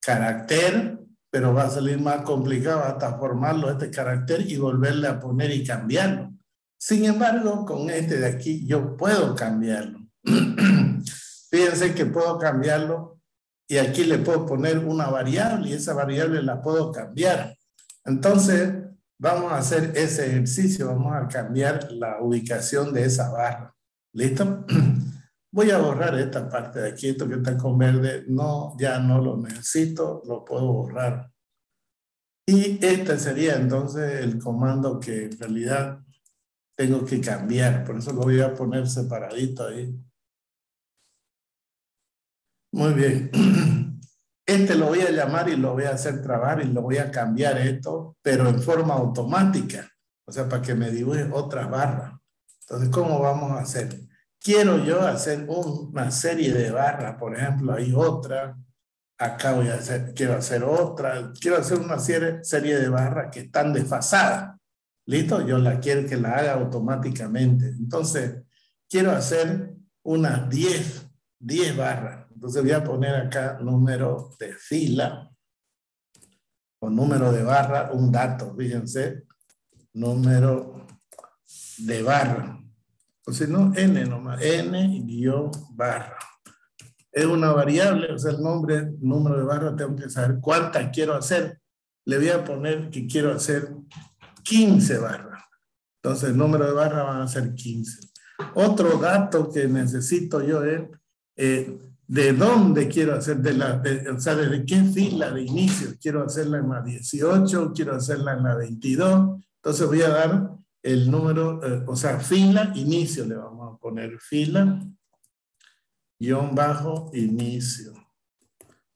carácter, pero va a salir más complicado hasta formarlo este carácter y volverle a poner y cambiarlo. Sin embargo, con este de aquí yo puedo cambiarlo. Fíjense que puedo cambiarlo y aquí le puedo poner una variable y esa variable la puedo cambiar. Entonces, vamos a hacer ese ejercicio. Vamos a cambiar la ubicación de esa barra. ¿Listo? Voy a borrar esta parte de aquí, esto que está con verde. No, ya no lo necesito, lo puedo borrar. Y este sería entonces el comando que en realidad tengo que cambiar. Por eso lo voy a poner separadito ahí. Muy bien. Este lo voy a llamar y lo voy a hacer trabajar y lo voy a cambiar esto, pero en forma automática. O sea, para que me dibuje otras barras. Entonces, ¿cómo vamos a hacer? Quiero yo hacer una serie de barras, por ejemplo, hay otra. Acá quiero hacer otra. Quiero hacer una serie de barras que están desfasadas. ¿Listo? Yo quiero que la haga automáticamente. Entonces, quiero hacer unas 10 barras. Entonces voy a poner acá número de fila o número de barra, un dato, fíjense, número de barra. O si no, n nomás, n-barra. Es una variable, o sea, el número de barra, tengo que saber cuántas quiero hacer. Le voy a poner que quiero hacer 15 barras. Entonces, el número de barras van a ser 15. Otro dato que necesito yo es de dónde quiero hacer, o sea, desde qué fila de inicio. Quiero hacerla en la 18, quiero hacerla en la 22. Entonces voy a dar el número, o sea, fila, inicio, le vamos a poner fila, guión bajo, inicio.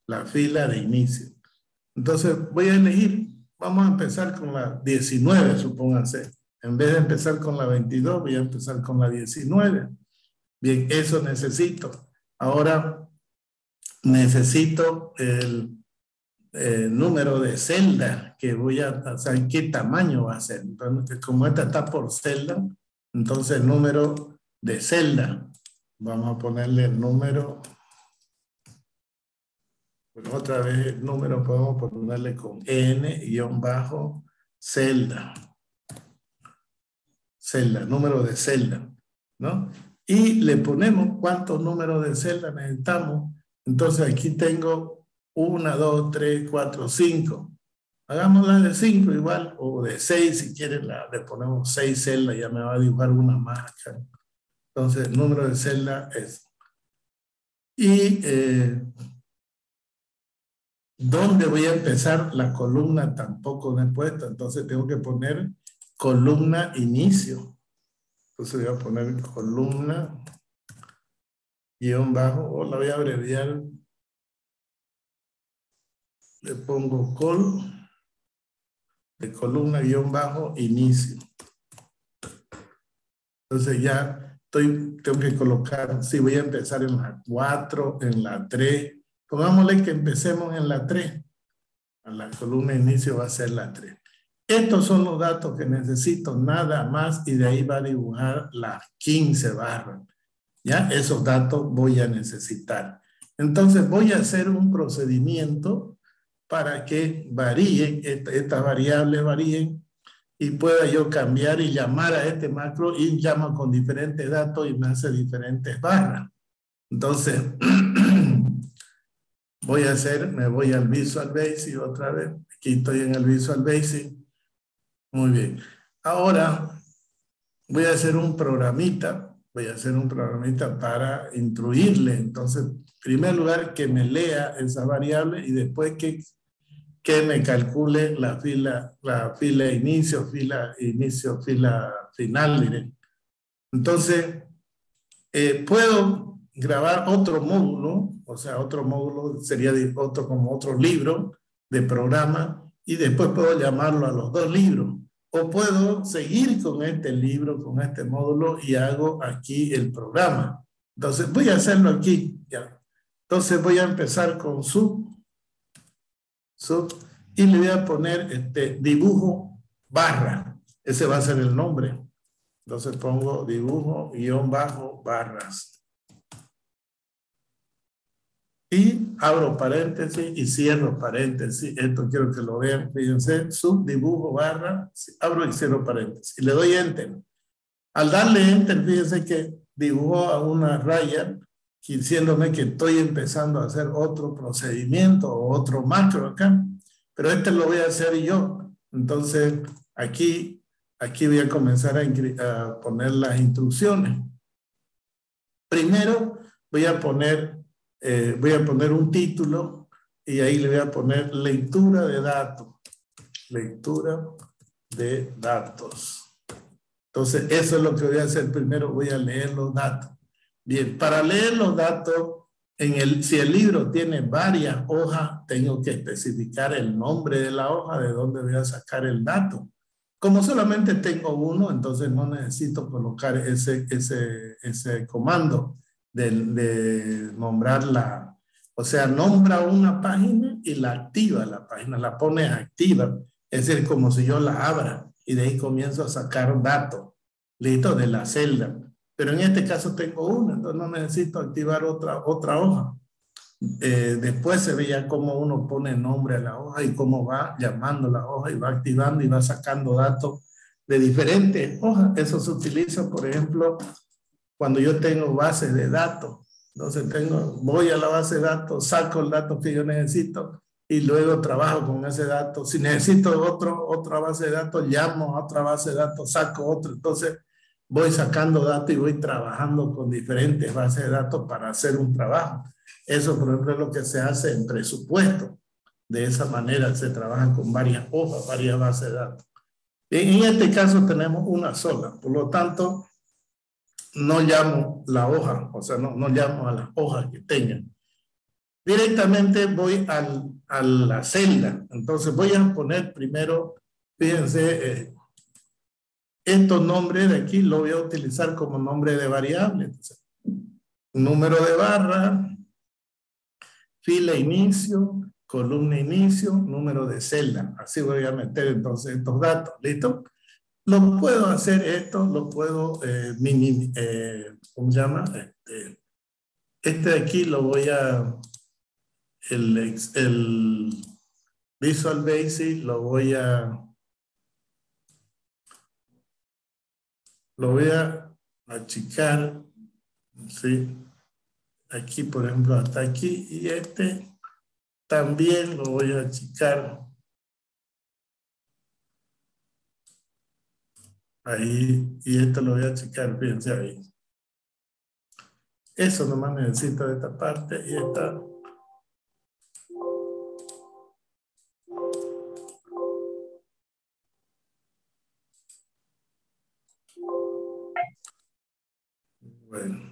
La fila de inicio. Entonces voy a elegir, vamos a empezar con la 19, supónganse. En vez de empezar con la 22, voy a empezar con la 19. Bien, eso necesito. Ahora necesito número de celda que voy a saber qué tamaño va a ser. Entonces, como esta está por celda, entonces el número de celda, vamos a ponerle el número, bueno, otra vez el número podemos ponerle con n-celda, número de celda, ¿no? Y le ponemos cuántos números de celda necesitamos. Entonces aquí tengo 1, 2, 3, 4, 5. Hagámosla de 5 igual, o de 6 si quieren, le ponemos 6 celdas, ya me va a dibujar una más acá. Entonces el número de celda es. Y ¿dónde voy a empezar? La columna tampoco me he puesto, entonces tengo que poner columna inicio. Entonces voy a poner columna guión bajo, o la voy a abreviar. Le pongo col de columna guión bajo inicio. Entonces ya tengo que colocar, si voy a empezar en la 4, en la 3. Pongámosle que empecemos en la 3. A la columna inicio va a ser la 3. Estos son los datos que necesito, nada más, y de ahí va a dibujar las 15 barras. Ya esos datos voy a necesitar. Entonces voy a hacer un procedimiento para que varíen, estas variables varíen, y pueda yo cambiar y llamar a este macro, y llama con diferentes datos y me hace diferentes barras. Entonces, me voy al Visual Basic otra vez. Aquí estoy en el Visual Basic. Muy bien. Ahora voy a hacer un programita. Voy a hacer un programita para instruirle. Entonces, en primer lugar, que me lea esa variable y después que me calcule la fila inicio, fila final, diré. Entonces, puedo grabar otro módulo, o sea, otro módulo sería como otro libro de programa, y después puedo llamarlo a los dos libros. O puedo seguir con este libro, con este módulo, y hago aquí el programa. Entonces, voy a hacerlo aquí. Ya. Entonces, voy a empezar con sub, y le voy a poner dibujo barra. Ese va a ser el nombre. Entonces pongo dibujo guión bajo barras. Y abro paréntesis y cierro paréntesis. Esto quiero que lo vean. Fíjense, subdibujo barra, abro y cierro paréntesis. Y le doy enter. Al darle enter, fíjense que dibujó a una raya, diciéndome que estoy empezando a hacer otro procedimiento o otro macro acá. Pero lo voy a hacer yo. Entonces, aquí voy a comenzar a poner las instrucciones. Primero, voy a poner un título y ahí le voy a poner lectura de datos. Lectura de datos. Entonces, eso es lo que voy a hacer primero. Voy a leer los datos. Bien, para leer los datos, si el libro tiene varias hojas, tengo que especificar el nombre de la hoja, de dónde voy a sacar el dato. Como solamente tengo uno, entonces no necesito colocar ese comando de nombrarla. O sea, nombra una página y la activa la página, la pone activa. Es decir, como si yo la abra y de ahí comienzo a sacar datos, listo, de la celda. Pero en este caso tengo una, entonces no necesito activar otra hoja. Después se ve ya cómo uno pone nombre a la hoja y cómo va llamando la hoja y va activando y va sacando datos de diferentes hojas. Eso se utiliza, por ejemplo, cuando yo tengo bases de datos. Entonces voy a la base de datos, saco el dato que yo necesito y luego trabajo con ese dato. Si necesito otra base de datos, llamo a otra base de datos, saco otro. Entonces voy sacando datos y voy trabajando con diferentes bases de datos para hacer un trabajo. Eso, por ejemplo, es lo que se hace en presupuesto. De esa manera se trabajan con varias hojas, varias bases de datos. En este caso tenemos una sola, por lo tanto, no llamo la hoja, o sea, no llamo a las hojas que tengan. Directamente voy a la celda. Entonces voy a poner primero, fíjense, estos nombres de aquí lo voy a utilizar como nombre de variable. Entonces, número de barra, fila inicio, columna inicio, número de celda. Así voy a meter entonces estos datos. ¿Listo? Lo puedo hacer esto, lo puedo ¿cómo se llama? Este de aquí lo voy a, el Visual Basic lo voy a achicar, ¿sí? Aquí, por ejemplo, hasta aquí, y este también lo voy a achicar. Ahí, y esto lo voy a achicar, fíjense ahí. Eso nomás necesito de esta parte y esta. Bueno.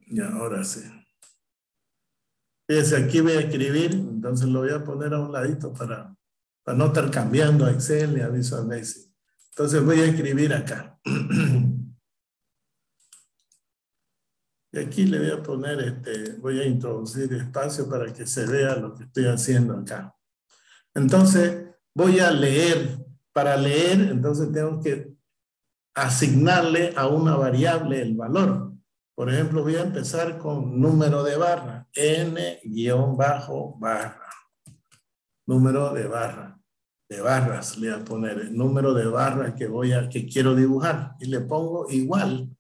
Y ahora sí. Fíjense, aquí voy a escribir, entonces lo voy a poner a un ladito para no estar cambiando a Excel y a Visual Basic. Entonces voy a escribir acá. Y aquí le voy a poner, voy a introducir espacio para que se vea lo que estoy haciendo acá. Entonces voy a leer. Para leer, entonces tengo que asignarle a una variable el valor. Por ejemplo, voy a empezar con número de barra, n-barra. Número de barra, de barras le voy a poner el número de barra que quiero dibujar y le pongo igual,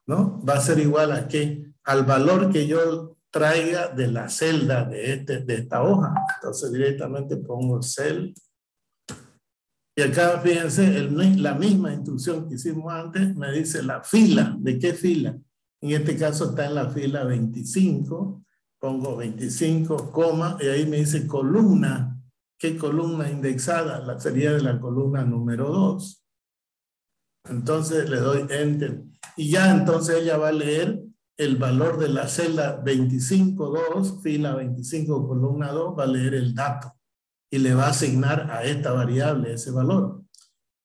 ¿no? Va a ser igual a ¿qué? Al valor que yo traiga de la celda de esta hoja. Entonces directamente pongo cel. Y acá, fíjense, la misma instrucción que hicimos antes me dice la fila. ¿De qué fila? En este caso está en la fila 25. Pongo 25, coma, y ahí me dice columna. ¿Qué columna indexada? La sería de la columna número 2. Entonces le doy Enter. Y ya entonces ella va a leer el valor de la celda 25.2, fila 25, columna 2, va a leer el dato. Y le va a asignar a esta variable ese valor.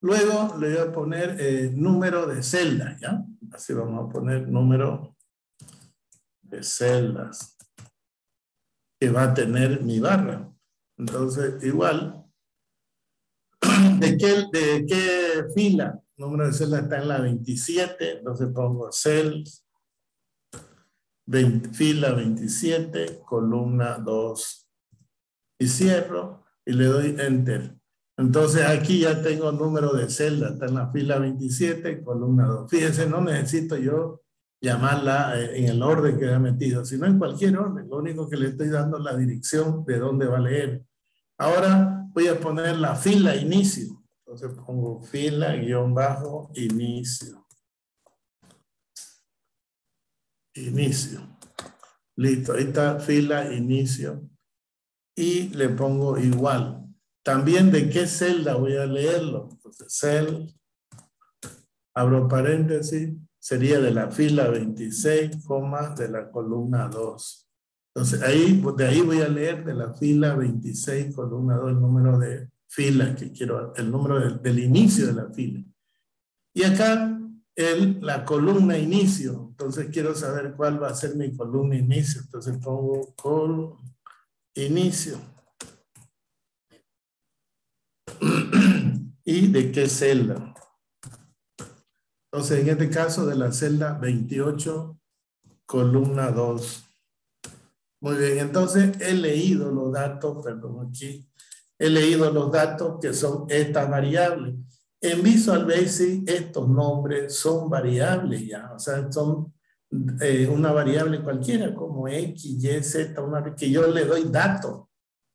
Luego le voy a poner número de celdas, ¿ya? Así vamos a poner número de celdas que va a tener mi barra. Entonces, igual, ¿de qué fila? El número de celdas está en la 27, entonces pongo cells, fila 27, columna 2, y cierro, y le doy Enter. Entonces aquí ya tengo número de celda, está en la fila 27, columna 2. Fíjense, no necesito yo llamarla en el orden que he metido, sino en cualquier orden. Lo único que le estoy dando es la dirección de dónde va a leer. Ahora voy a poner la fila inicio. Entonces pongo fila _inicio. Inicio. Listo, ahí está fila inicio. Y le pongo igual. También de qué celda voy a leerlo. Entonces, cel, abro paréntesis, sería de la fila 26, de la columna 2. Entonces, de ahí voy a leer de la fila 26, columna 2, el número de fila que quiero, el número del inicio de la fila. Y acá, la columna inicio. Entonces, quiero saber cuál va a ser mi columna inicio. Entonces, pongo columna inicio. ¿Y de qué celda? Entonces, en este caso, de la celda 28, columna 2. Muy bien, entonces he leído los datos, perdón, aquí. He leído los datos que son estas variables. En Visual Basic, estos nombres son variables ya. O sea, son una variable cualquiera, como X, Y, Z, que yo le doy datos.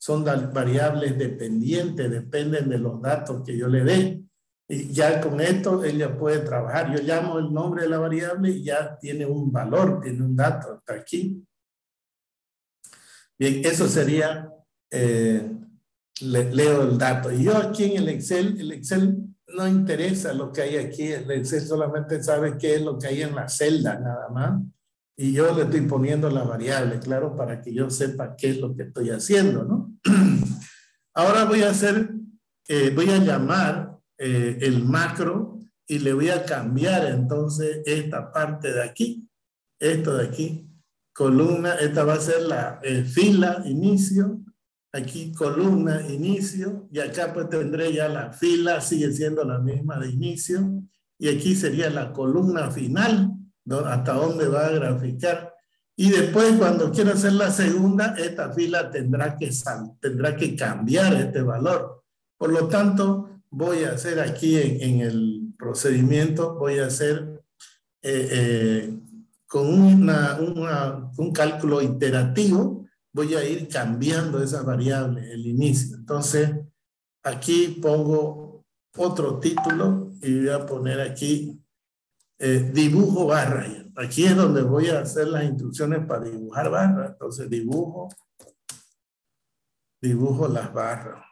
Son variables dependientes, dependen de los datos que yo le dé. Y ya con esto ella puede trabajar. Yo llamo el nombre de la variable y ya tiene un valor, tiene un dato, hasta aquí. Bien, eso sería, leo el dato. Y yo aquí en el Excel no interesa lo que hay aquí. El Excel solamente sabe qué es lo que hay en la celda, nada más. Y yo le estoy poniendo la variable, claro, para que yo sepa qué es lo que estoy haciendo, ¿no? Ahora voy a llamar el macro y le voy a cambiar entonces esta parte de aquí, esto de aquí, columna, esta va a ser la fila, inicio, aquí columna, inicio, y acá pues tendré ya la fila, sigue siendo la misma de inicio, y aquí sería la columna final, ¿no? Hasta dónde va a graficar. Y después cuando quiero hacer la segunda, esta fila tendrá que cambiar este valor. Por lo tanto, voy a hacer aquí en el procedimiento, voy a hacer con un cálculo iterativo, voy a ir cambiando esas variables, el inicio. Entonces, aquí pongo otro título y voy a poner aquí dibujo barra. Aquí es donde voy a hacer las instrucciones para dibujar barras. Entonces, dibujo las barras.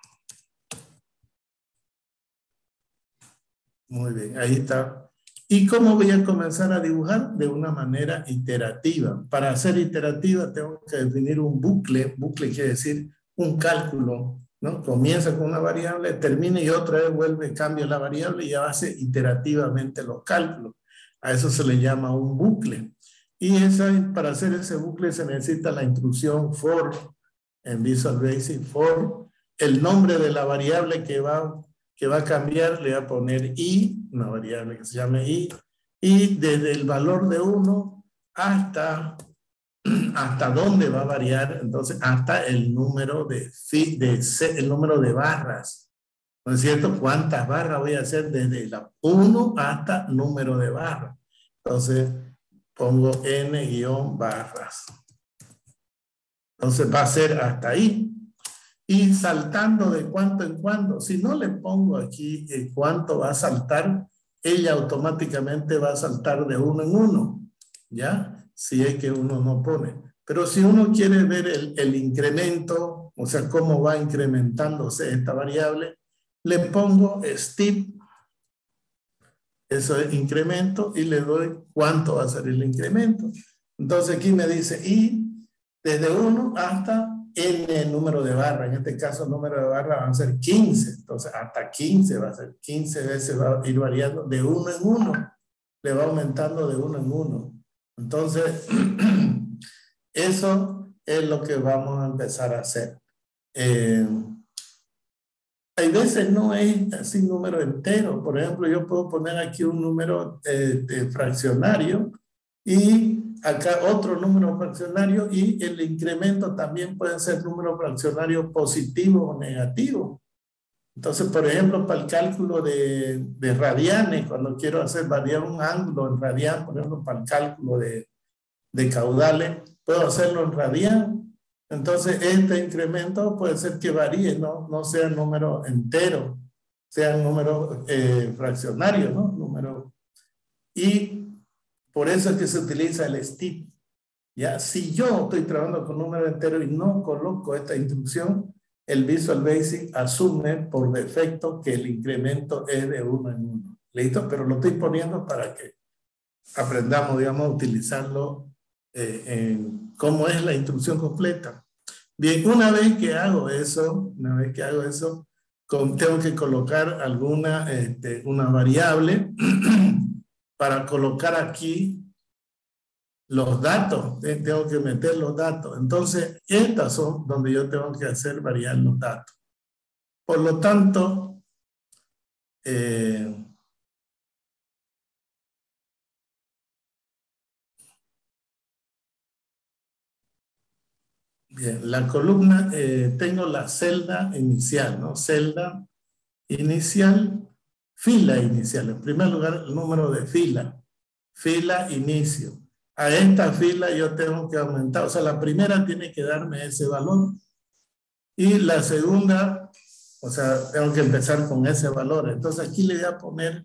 Muy bien, ahí está. ¿Y cómo voy a comenzar a dibujar? De una manera iterativa. Para hacer iterativa tengo que definir un bucle. Bucle quiere decir un cálculo, ¿no? Comienza con una variable, termina y otra vez vuelve, cambia la variable y hace iterativamente los cálculos. A eso se le llama un bucle. Y para hacer ese bucle se necesita la instrucción for en Visual Basic, for el nombre de la variable que va a cambiar, le voy a poner i, una variable que se llame i, y desde el valor de 1 hasta dónde va a variar, entonces hasta el número el número de barras. ¿No es cierto? ¿Cuántas barras voy a hacer desde la 1 hasta número de barras? Entonces pongo n-barras. Entonces va a ser hasta ahí. Y saltando de cuánto en cuánto. Si no le pongo aquí cuánto va a saltar, ella automáticamente va a saltar de uno en uno, ¿ya? Si es que uno no pone. Pero si uno quiere ver el incremento, o sea, cómo va incrementándose esta variable, le pongo steep, eso es incremento, y le doy cuánto va a ser el incremento. Entonces aquí me dice, y desde 1 hasta n número de barra. En este caso el número de barra van a ser 15. Entonces hasta 15 va a ser 15 veces, va a ir variando de 1 en 1. Le va aumentando de 1 en 1. Entonces eso es lo que vamos a empezar a hacer. Hay veces no es así número entero. Por ejemplo, yo puedo poner aquí un número fraccionario y acá otro número fraccionario, y el incremento también puede ser número fraccionario positivo o negativo. Entonces, por ejemplo, para el cálculo de radianes, cuando quiero hacer variar un ángulo en radian, por ejemplo, para el cálculo de caudales, puedo hacerlo en radian. Entonces, este incremento puede ser que varíe, no sea número entero, sea número fraccionario, ¿no? Y por eso es que se utiliza el STIP. Ya, si yo estoy trabajando con número entero y no coloco esta instrucción, el Visual Basic asume por defecto que el incremento es de 1 en 1. ¿Listo? Pero lo estoy poniendo para que aprendamos, digamos, a utilizarlo cómo es la instrucción completa. Bien, una vez que hago eso, tengo que colocar una variable para colocar aquí los datos. Tengo que meter los datos. Entonces, estas son donde yo tengo que hacer variar los datos. Por lo tanto, bien, la columna, tengo la celda inicial, ¿no? Celda inicial, fila inicial. En primer lugar, el número de fila inicio. A esta fila yo tengo que aumentar, o sea, la primera tiene que darme ese valor y la segunda, o sea, tengo que empezar con ese valor. Entonces aquí le voy a poner,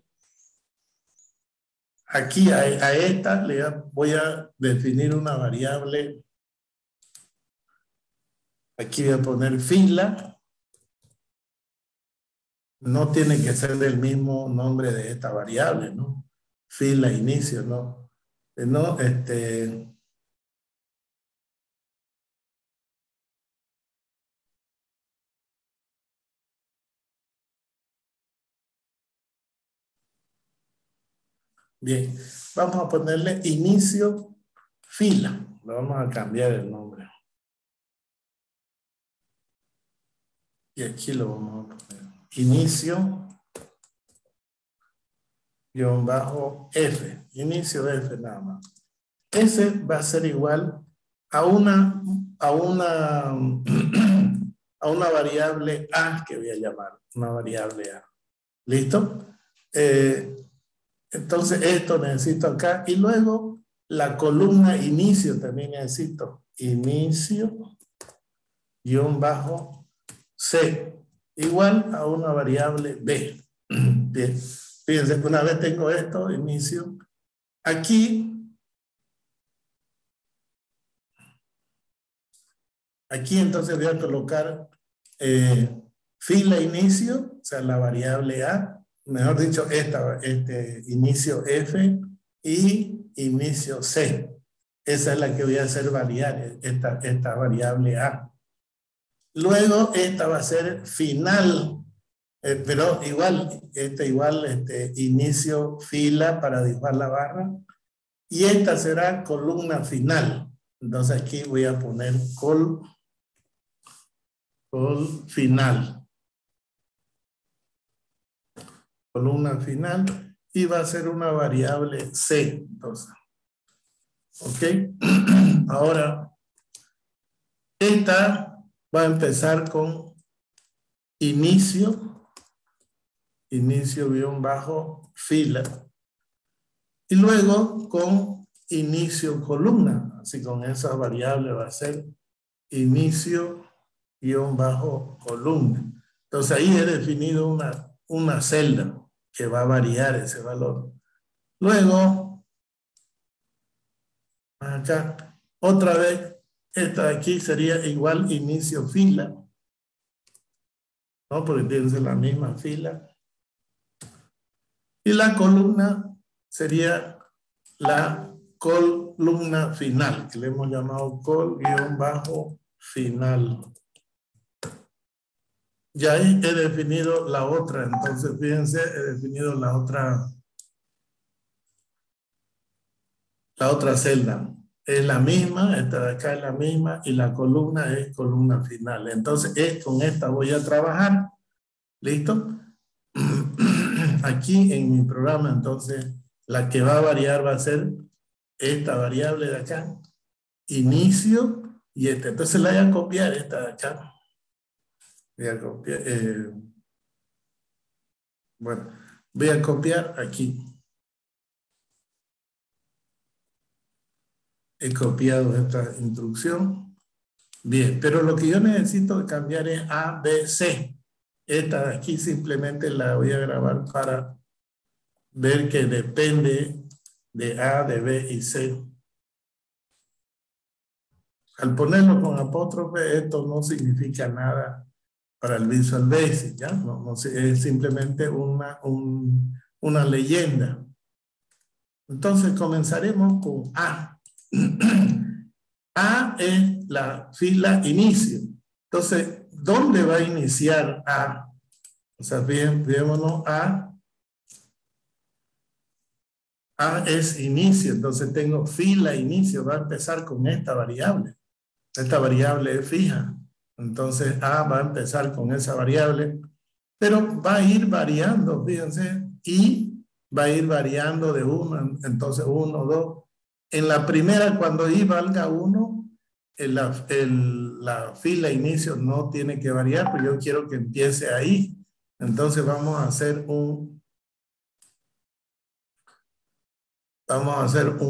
aquí a esta voy a definir una variable. Aquí voy a poner fila. No tiene que ser del mismo nombre de esta variable, ¿no? Fila, inicio, ¿no? No, Bien, vamos a ponerle inicio fila. Le vamos a cambiar el nombre. Y aquí lo vamos a poner. Inicio guión bajo F. Inicio F nada más. Ese va a ser igual a una variable A que voy a llamar. Una variable A. ¿Listo? Entonces esto necesito acá. Y luego la columna inicio también necesito. Inicio guión bajo C. Igual a una variable B. Bien. Fíjense, una vez tengo esto, inicio. Aquí entonces voy a colocar fila inicio, o sea, la variable A, mejor dicho, inicio F y inicio C. Esa es la que voy a hacer variar, esta variable A. Luego, esta va a ser final, pero igual, inicio fila para dibujar la barra. Y esta será columna final. Entonces aquí voy a poner col final. Columna final. Y va a ser una variable C. Entonces. ¿Ok? Ahora, esta va a empezar con inicio guión bajo fila. Y luego con inicio columna. Así con esa variable va a ser inicio guión bajo columna. Entonces ahí he definido una celda que va a variar ese valor. Luego, acá, otra vez, esta de aquí sería igual inicio fila. ¿No? Porque tiene la misma fila. Y la columna sería la columna final, que le hemos llamado col-final. Ya ahí he definido la otra, entonces fíjense, he definido la otra celda. Es la misma, esta de acá es la misma, y la columna es columna final. Entonces, con esta voy a trabajar. ¿Listo? Aquí en mi programa, entonces, la que va a variar va a ser esta variable de acá, inicio, y esta. Entonces la voy a copiar esta de acá. Voy a copiar, bueno, voy a copiar aquí. He copiado esta instrucción. Bien, pero lo que yo necesito cambiar es A, B, C. Esta de aquí simplemente la voy a grabar para ver que depende de A, de B y C. Al ponerlo con apóstrofe, esto no significa nada para el Visual Basic, ¿ya? No, es simplemente una leyenda. Entonces comenzaremos con A. A es la fila inicio. Entonces, ¿dónde va a iniciar A? O sea, veámonos A. A es inicio, entonces tengo fila inicio, va a empezar con esta variable. Esta variable es fija. Entonces A va a empezar con esa variable, pero va a ir variando, fíjense, y va a ir variando de 1, entonces 1, 2. En la primera, cuando I valga 1, la fila inicio no tiene que variar, pero yo quiero que empiece ahí. Entonces vamos a hacer un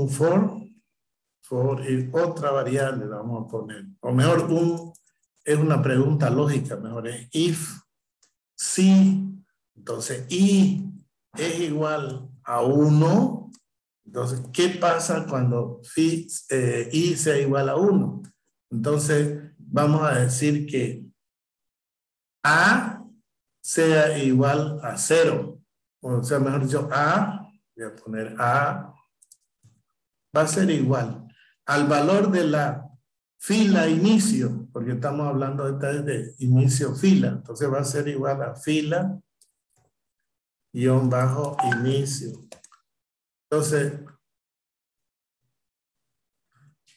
for y otra variable la vamos a poner. O mejor, es una pregunta lógica, mejor es if, si, entonces I es igual a 1. Entonces, ¿qué pasa cuando I sea igual a 1? Entonces, vamos a decir que A sea igual a 0. O sea, mejor dicho, A, voy a poner A, va a ser igual al valor de la fila inicio, porque estamos hablando de inicio fila. Entonces va a ser igual a fila guión bajo inicio. Entonces,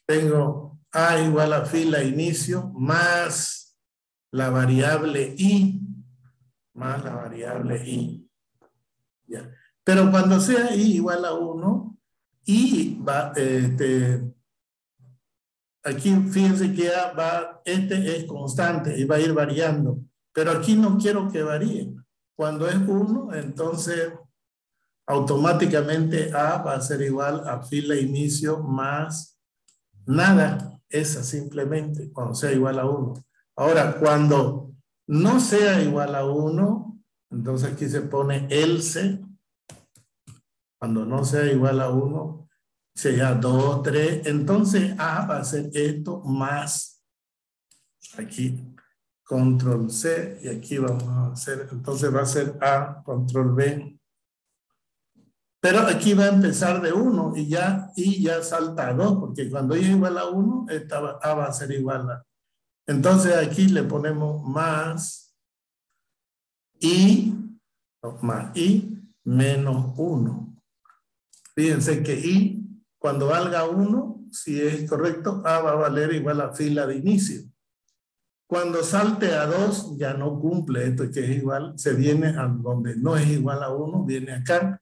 tengo A igual a fila inicio más la variable I, más la variable I. Ya. Pero cuando sea I igual a 1, I va, aquí fíjense que A va, este es constante y va a ir variando. Pero aquí no quiero que varíe. Cuando es 1, entonces automáticamente A va a ser igual a fila inicio más nada. Esa simplemente, cuando sea igual a 1. Ahora, cuando no sea igual a 1, entonces aquí se pone else. Cuando no sea igual a 1, sea 2, 3. Entonces A va a ser esto más aquí. Control C y aquí vamos a hacer, entonces va a ser A, control B. Pero aquí va a empezar de 1 y ya salta a 2, porque cuando y es igual a 1, A va a ser igual a. Entonces aquí le ponemos más I menos 1. Fíjense que I, cuando valga 1, si es correcto, A va a valer igual a fila de inicio. Cuando salte a 2, ya no cumple esto que es igual, se viene a donde no es igual a 1, viene acá.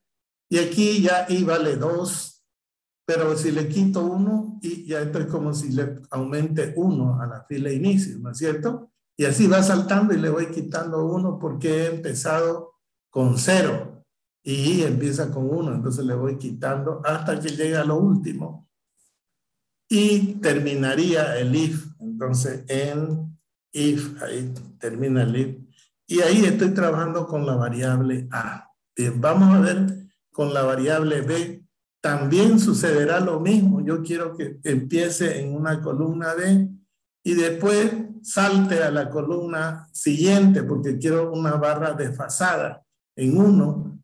Y aquí ya I vale 2, pero si le quito 1, y ya esto es como si le aumente 1 a la fila de inicio, ¿no es cierto? Y así va saltando y le voy quitando 1 porque he empezado con 0 y I empieza con 1, entonces le voy quitando hasta que llega a lo último. Y terminaría el if, entonces en if, ahí termina el if. Y ahí estoy trabajando con la variable A. Bien, vamos a ver con la variable B. También sucederá lo mismo. Yo quiero que empiece en una columna B y después salte a la columna siguiente porque quiero una barra desfasada en 1.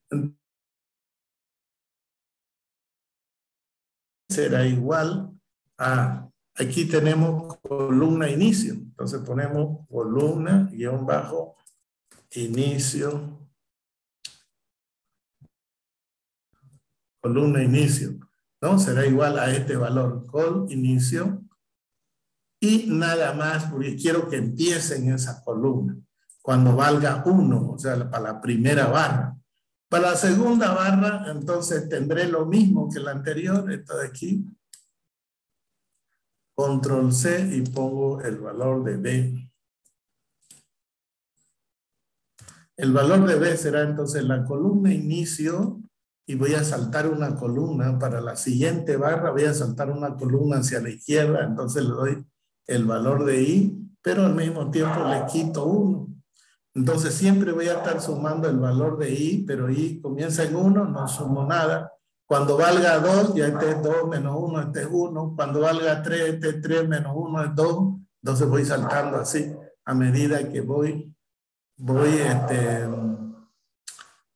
Será igual a, aquí tenemos columna inicio. Entonces ponemos columna guión bajo inicio. Columna inicio, ¿no? Será igual a este valor, col inicio. Y nada más, porque quiero que empiece en esa columna. Cuando valga 1, o sea, para la primera barra. Para la segunda barra, entonces tendré lo mismo que la anterior, esto de aquí. Control C y pongo el valor de B. El valor de B será entonces la columna inicio y voy a saltar una columna. Para la siguiente barra voy a saltar una columna hacia la izquierda, entonces le doy el valor de I, pero al mismo tiempo le quito 1. Entonces siempre voy a estar sumando el valor de I, pero I comienza en 1, no sumo nada. Cuando valga 2, ya este es 2 menos 1, este es 1. Cuando valga 3, este es 3 menos 1 es 2. Entonces voy saltando así a medida que voy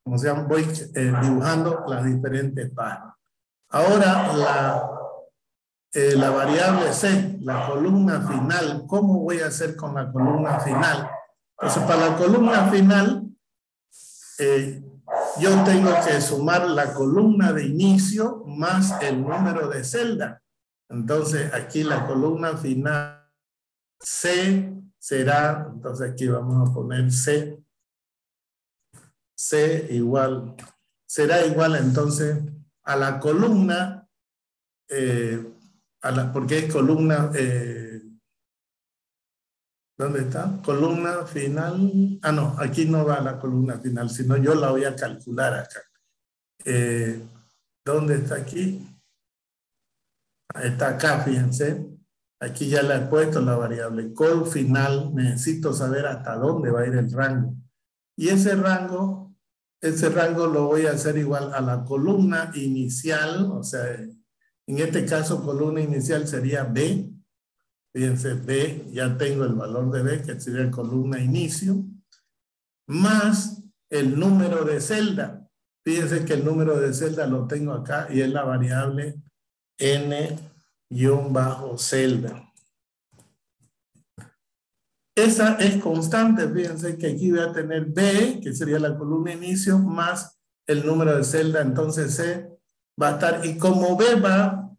como se llama, voy dibujando las diferentes barras. Ahora la variable C, la columna final, ¿cómo voy a hacer con la columna final? Entonces para la columna final yo tengo que sumar la columna de inicio más el número de celda. Entonces aquí la columna final C será, entonces aquí vamos a poner C. C igual, será igual entonces a la columna, porque es columna, ¿dónde está? Columna final, no, aquí no va la columna final, sino yo la voy a calcular acá. ¿Dónde está aquí? Está acá, fíjense. Aquí ya le he puesto la variable col final, necesito saber hasta dónde va a ir el rango. Y ese rango lo voy a hacer igual a la columna inicial, o sea, en este caso columna inicial sería B. Fíjense, B, ya tengo el valor de B, que sería columna inicio, más el número de celda. Fíjense que el número de celda lo tengo acá y es la variable n-celda. Esa es constante, fíjense que aquí voy a tener B, que sería la columna inicio, más el número de celda, entonces C va a estar, y como B va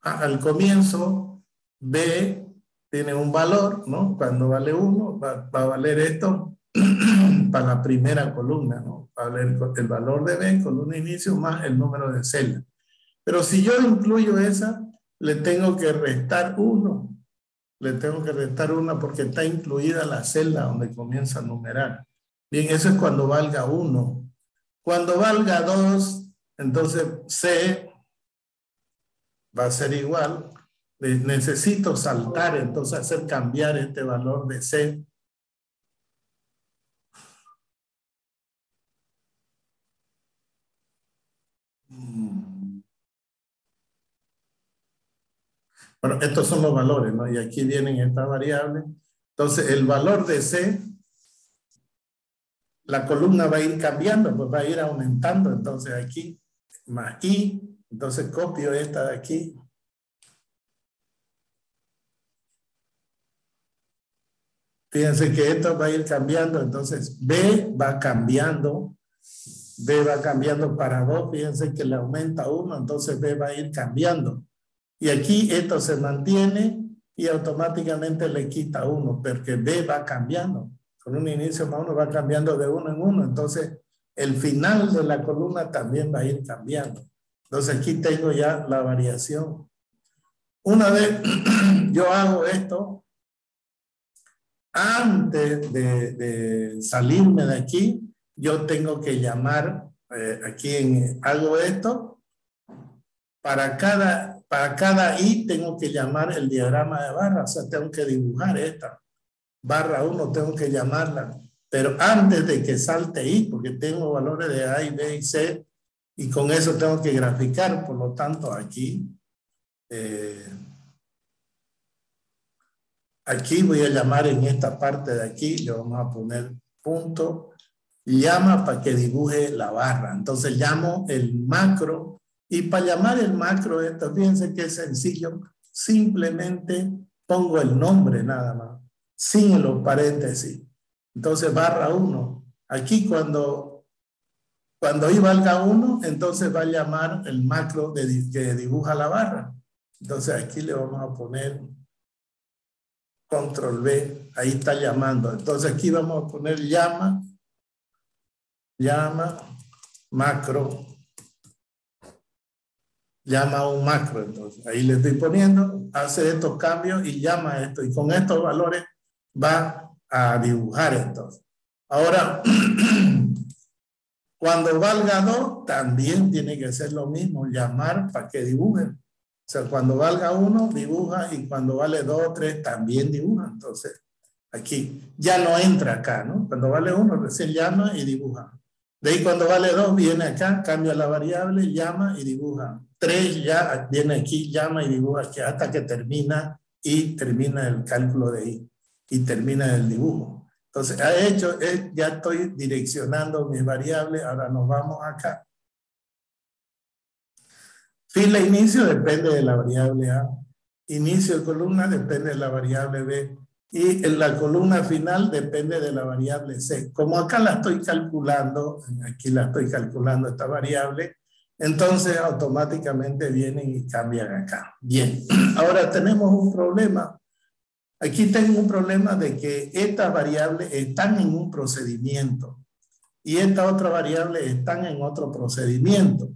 al comienzo, B tiene un valor, ¿no? Cuando vale 1, va a valer esto para la primera columna, ¿no? Va a valer el valor de B, columna inicio, más el número de celda. Pero si yo incluyo esa, le tengo que restar 1. Le tengo que restar 1 porque está incluida la celda donde comienza a numerar. Bien, eso es cuando valga 1. Cuando valga 2, entonces C va a ser igual. Necesito saltar, entonces hacer cambiar este valor de C. Bueno, estos son los valores, ¿no? Y aquí vienen estas variables. Entonces, el valor de C, la columna va a ir cambiando, pues va a ir aumentando. Entonces, aquí, más I. Entonces, copio esta de aquí. Fíjense que esto va a ir cambiando. Entonces, B va cambiando. B va cambiando para 2. Fíjense que le aumenta 1. Entonces, B va a ir cambiando. Y aquí esto se mantiene y automáticamente le quita 1, porque B va cambiando. Con un inicio más 1 va cambiando de 1 en 1. Entonces, el final de la columna también va a ir cambiando. Entonces, aquí tengo ya la variación. Una vez yo hago esto, antes de salirme de aquí, yo tengo que llamar, hago esto, para cada I tengo que llamar el diagrama de barra, o sea, tengo que dibujar esta. Barra 1 tengo que llamarla, pero antes de que salte I, porque tengo valores de A y B y C, y con eso tengo que graficar, por lo tanto aquí, aquí voy a llamar en esta parte de aquí, le vamos a poner punto, llama para que dibuje la barra. Entonces llamo el macro, y para llamar el macro, esto, fíjense que es sencillo, simplemente pongo el nombre nada más, sin los paréntesis. Entonces barra 1. Aquí cuando I valga 1, entonces va a llamar el macro que dibuja la barra. Entonces aquí le vamos a poner control V, ahí está llamando. Entonces aquí vamos a poner llama macro, llama a un macro. Entonces ahí le estoy poniendo, hace estos cambios y llama esto, y con estos valores va a dibujar entonces. Ahora, cuando valga 2, también tiene que ser lo mismo, llamar para que dibujen. O sea, cuando valga 1, dibuja, y cuando vale 2 o 3, también dibuja. Entonces, aquí ya no entra acá, ¿no? Cuando vale 1, recién llama y dibuja. De ahí cuando vale 2, viene acá, cambia la variable, llama y dibuja. 3 ya viene aquí, llama y dibuja aquí, hasta que termina, y termina el cálculo de I, y termina el dibujo. Entonces, ya estoy direccionando mis variables. Ahora nos vamos acá. Fila inicio depende de la variable A. Inicio de columna depende de la variable B. Y en la columna final depende de la variable C. Como acá la estoy calculando, aquí la estoy calculando esta variable, entonces automáticamente vienen y cambian acá. Bien, ahora tenemos un problema. Aquí tengo un problema de que estas variables están en un procedimiento y esta otra variable están en otro procedimiento.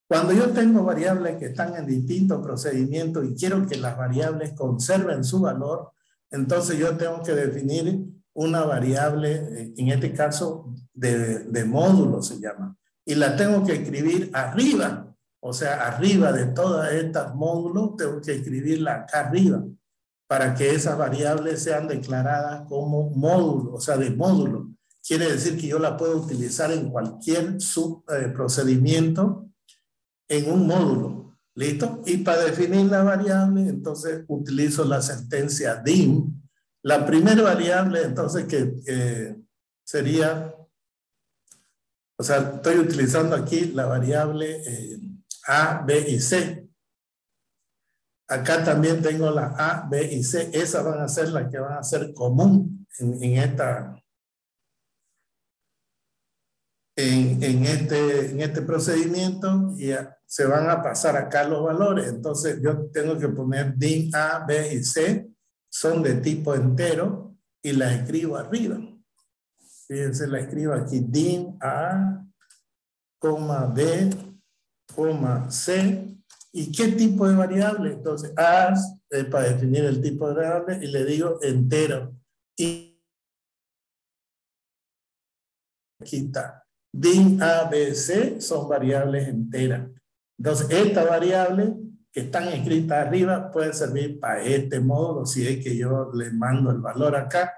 Cuando yo tengo variables que están en distintos procedimientos y quiero que las variables conserven su valor, entonces yo tengo que definir una variable, en este caso de módulo se llama, y la tengo que escribir arriba, o sea, arriba de todas estas módulos, tengo que escribirla acá arriba, para que esas variables sean declaradas como módulo, o sea, de módulo. Quiere decir que yo la puedo utilizar en cualquier procedimiento en un módulo. ¿Listo? Y para definir la variable, entonces utilizo la sentencia dim. La primera variable, entonces, que sería, o sea, estoy utilizando aquí la variable A, B y C. Acá también tengo la A, B y C. Esas van a ser las que van a ser común en esta en este procedimiento y se van a pasar acá los valores. Entonces yo tengo que poner DIN A, B y C son de tipo entero y la escribo arriba. Fíjense, la escribo aquí, DIN A, B, C. ¿Y qué tipo de variable? Entonces, A es para definir el tipo de variable y le digo entero. Y aquí está. DIN A, B, C son variables enteras. Entonces, esta variable que están escritas arriba puede servir para este módulo si es que yo le mando el valor acá.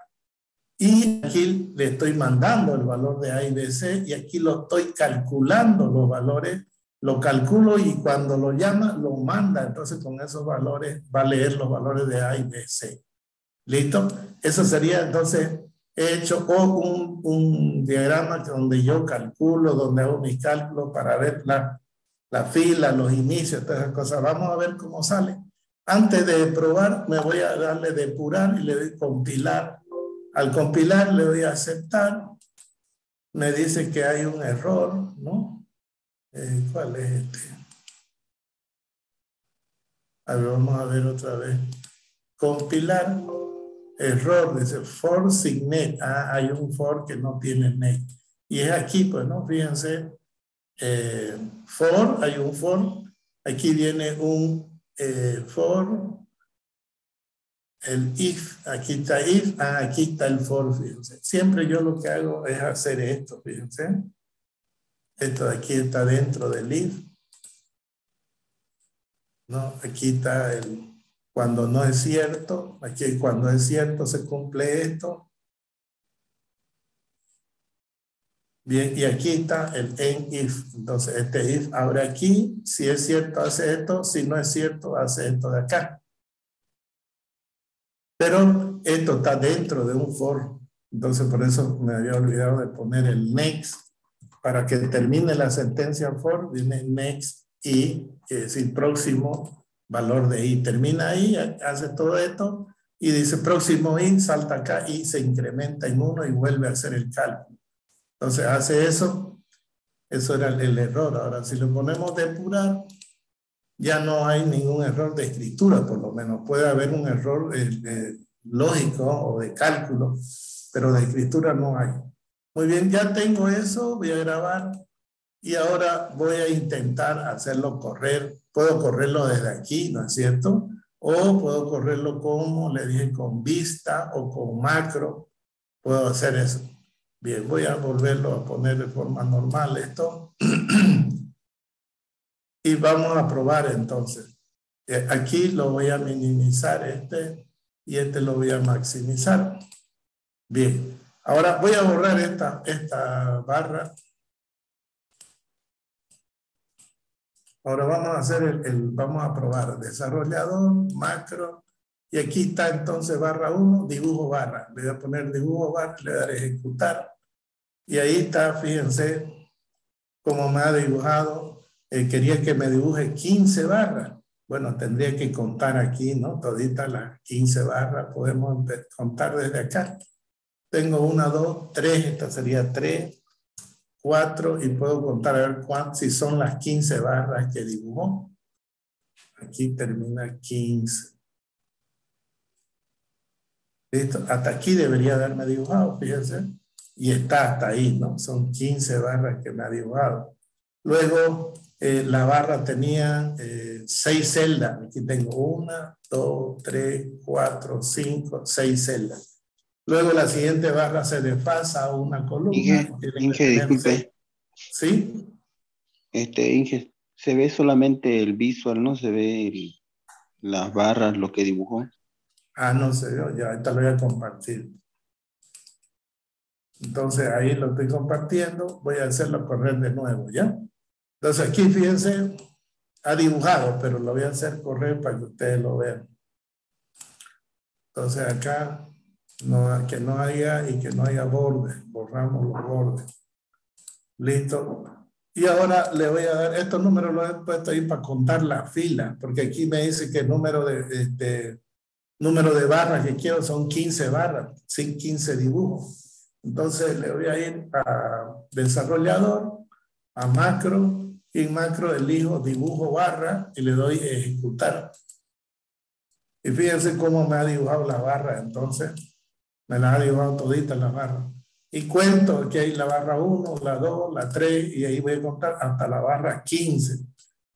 Y aquí le estoy mandando el valor de A y B, C y aquí lo estoy calculando los valores. Lo calculo y cuando lo llama, lo manda. Entonces, con esos valores va a leer los valores de A y B, C. ¿Listo? Eso sería, entonces, he hecho un diagrama donde yo calculo, donde hago mis cálculos para ver la fila, los inicios, todas esas cosas. Vamos a ver cómo sale. Antes de probar, me voy a darle depurar y le doy compilar. Al compilar, le doy a aceptar. Me dice que hay un error, ¿no? ¿Cuál es este? A ver, vamos a ver otra vez. Compilar. Error, dice for sin net. Ah, hay un for que no tiene net. Y es aquí, pues, ¿no? Fíjense. For, hay un for. Aquí viene un for. El if, aquí está if, aquí está el for, fíjense. Siempre yo lo que hago es hacer esto, fíjense. Esto de aquí está dentro del if. ¿No? Aquí está el cuando no es cierto. Aquí cuando es cierto se cumple esto. Bien, y aquí está el end if. Entonces este if abre aquí. Si es cierto hace esto. Si no es cierto hace esto de acá. Pero esto está dentro de un for. Entonces por eso me había olvidado de poner el next. Para que termine la sentencia for, viene next y, es decir, próximo valor de i. Termina ahí, hace todo esto y dice próximo i, salta acá y se incrementa en 1 y vuelve a hacer el cálculo. Entonces hace eso. Eso era el error. Ahora si lo ponemos depurar, ya no hay ningún error de escritura, por lo menos. Puede haber un error lógico o de cálculo, pero de escritura no hay. Muy bien, ya tengo eso, voy a grabar y ahora voy a intentar hacerlo correr. Puedo correrlo desde aquí, ¿no es cierto? O puedo correrlo como le dije, con vista o con macro. Puedo hacer eso. Bien, voy a volverlo a poner de forma normal esto. Y vamos a probar entonces. Aquí lo voy a minimizar y lo voy a maximizar. Bien. Ahora voy a borrar esta barra. Ahora vamos a hacer vamos a probar desarrollador, macro. Y aquí está entonces barra 1, dibujo barra. Le voy a poner dibujo barra, le daré ejecutar. Y ahí está, fíjense cómo me ha dibujado. Quería que me dibuje 15 barras. Bueno, tendría que contar aquí, ¿no? Toditas las 15 barras. Podemos contar desde acá. Tengo 1, 2, 3. Esta sería 3, 4. Y puedo contar a ver si son las 15 barras que dibujó. Aquí termina 15. ¿Listo? Hasta aquí debería haberme dibujado, fíjense. Y está hasta ahí, ¿no? Son 15 barras que me ha dibujado. Luego, la barra tenía 6 celdas. Aquí tengo 1, 2, 3, 4, 5, 6 celdas. Luego la siguiente barra se desfasa a una columna. Inge, disculpe. ¿Sí? Inge, se ve solamente el visual, no se ve las barras, lo que dibujó. Ah, no sé, ya ahorita lo voy a compartir. Entonces ahí lo estoy compartiendo. Voy a hacerlo correr de nuevo, ¿ya? Entonces aquí, fíjense, ha dibujado, pero lo voy a hacer correr para que ustedes lo vean. Entonces acá, que no haya bordes. Borramos los bordes. Listo. Y ahora le voy a dar, estos números los he puesto ahí para contar la fila, porque aquí me dice que el número de barras que quiero son 15 barras, sin 15 dibujos. Entonces le voy a ir desarrollador, a macro, y en macro elijo dibujo barra y le doy ejecutar. Y fíjense cómo me ha dibujado la barra, entonces me la ha dibujado todita la barra. Y cuento que hay la barra 1, la 2, la 3, y ahí voy a contar hasta la barra 15.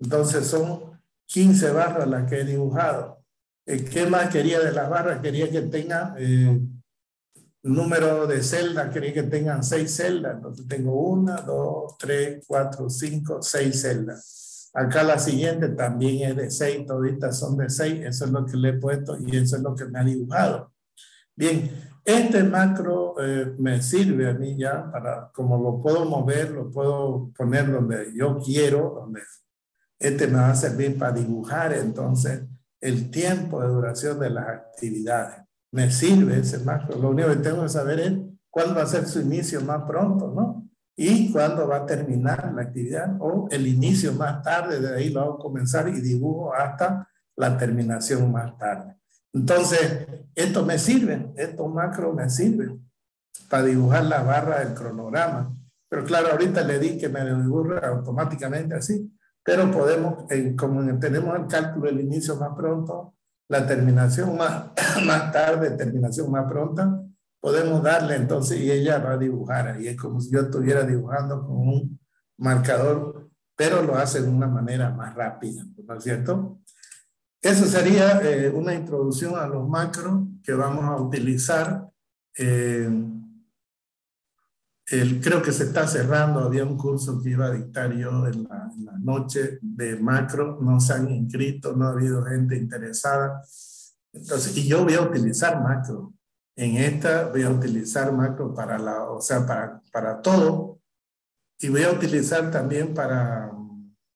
Entonces son 15 barras las que he dibujado. ¿Qué más quería de las barras? Quería que tenga número de celdas, quería que tengan 6 celdas. Entonces tengo 1, 2, 3, 4, 5, 6 celdas. Acá la siguiente también es de 6, toditas son de 6. Eso es lo que le he puesto y eso es lo que me ha dibujado. Bien, este macro me sirve a mí ya para, como lo puedo mover, lo puedo poner donde yo quiero, donde este me va a servir para dibujar entonces el tiempo de duración de las actividades. Me sirve ese macro. Lo único que tengo que saber es cuándo va a ser su inicio más pronto, ¿no? Y cuándo va a terminar la actividad o el inicio más tarde, de ahí lo hago comenzar y dibujo hasta la terminación más tarde. Entonces, esto me sirve, estos macros me sirven para dibujar la barra del cronograma. Pero claro, ahorita le di que me lo dibuje automáticamente así. Pero podemos, como tenemos el cálculo del inicio más pronto, la terminación más tarde, terminación más pronta, podemos darle entonces y ella va a dibujar. Ahí es como si yo estuviera dibujando con un marcador, pero lo hace de una manera más rápida, ¿no es cierto? Eso sería una introducción a los macros que vamos a utilizar. Creo que se está cerrando, había un curso que iba a dictar yo en la noche de macro, no se han inscrito, no ha habido gente interesada. Entonces, y yo voy a utilizar macro. En esta voy a utilizar macro para para todo. Y voy a utilizar también para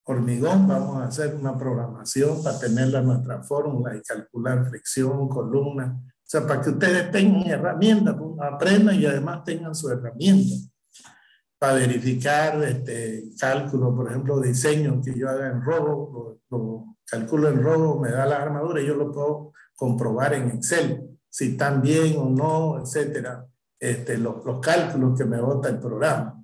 hormigón, vamos a hacer una programación para tenerla nuestra fórmula y calcular flexión, columna. O sea, para que ustedes tengan herramientas, aprendan y además tengan su herramienta. Para verificar cálculo, por ejemplo, diseño que yo haga en robo, lo calculo en robo, me da la armadura y yo lo puedo comprobar en Excel, si están bien o no, etcétera. Los cálculos que me bota el programa.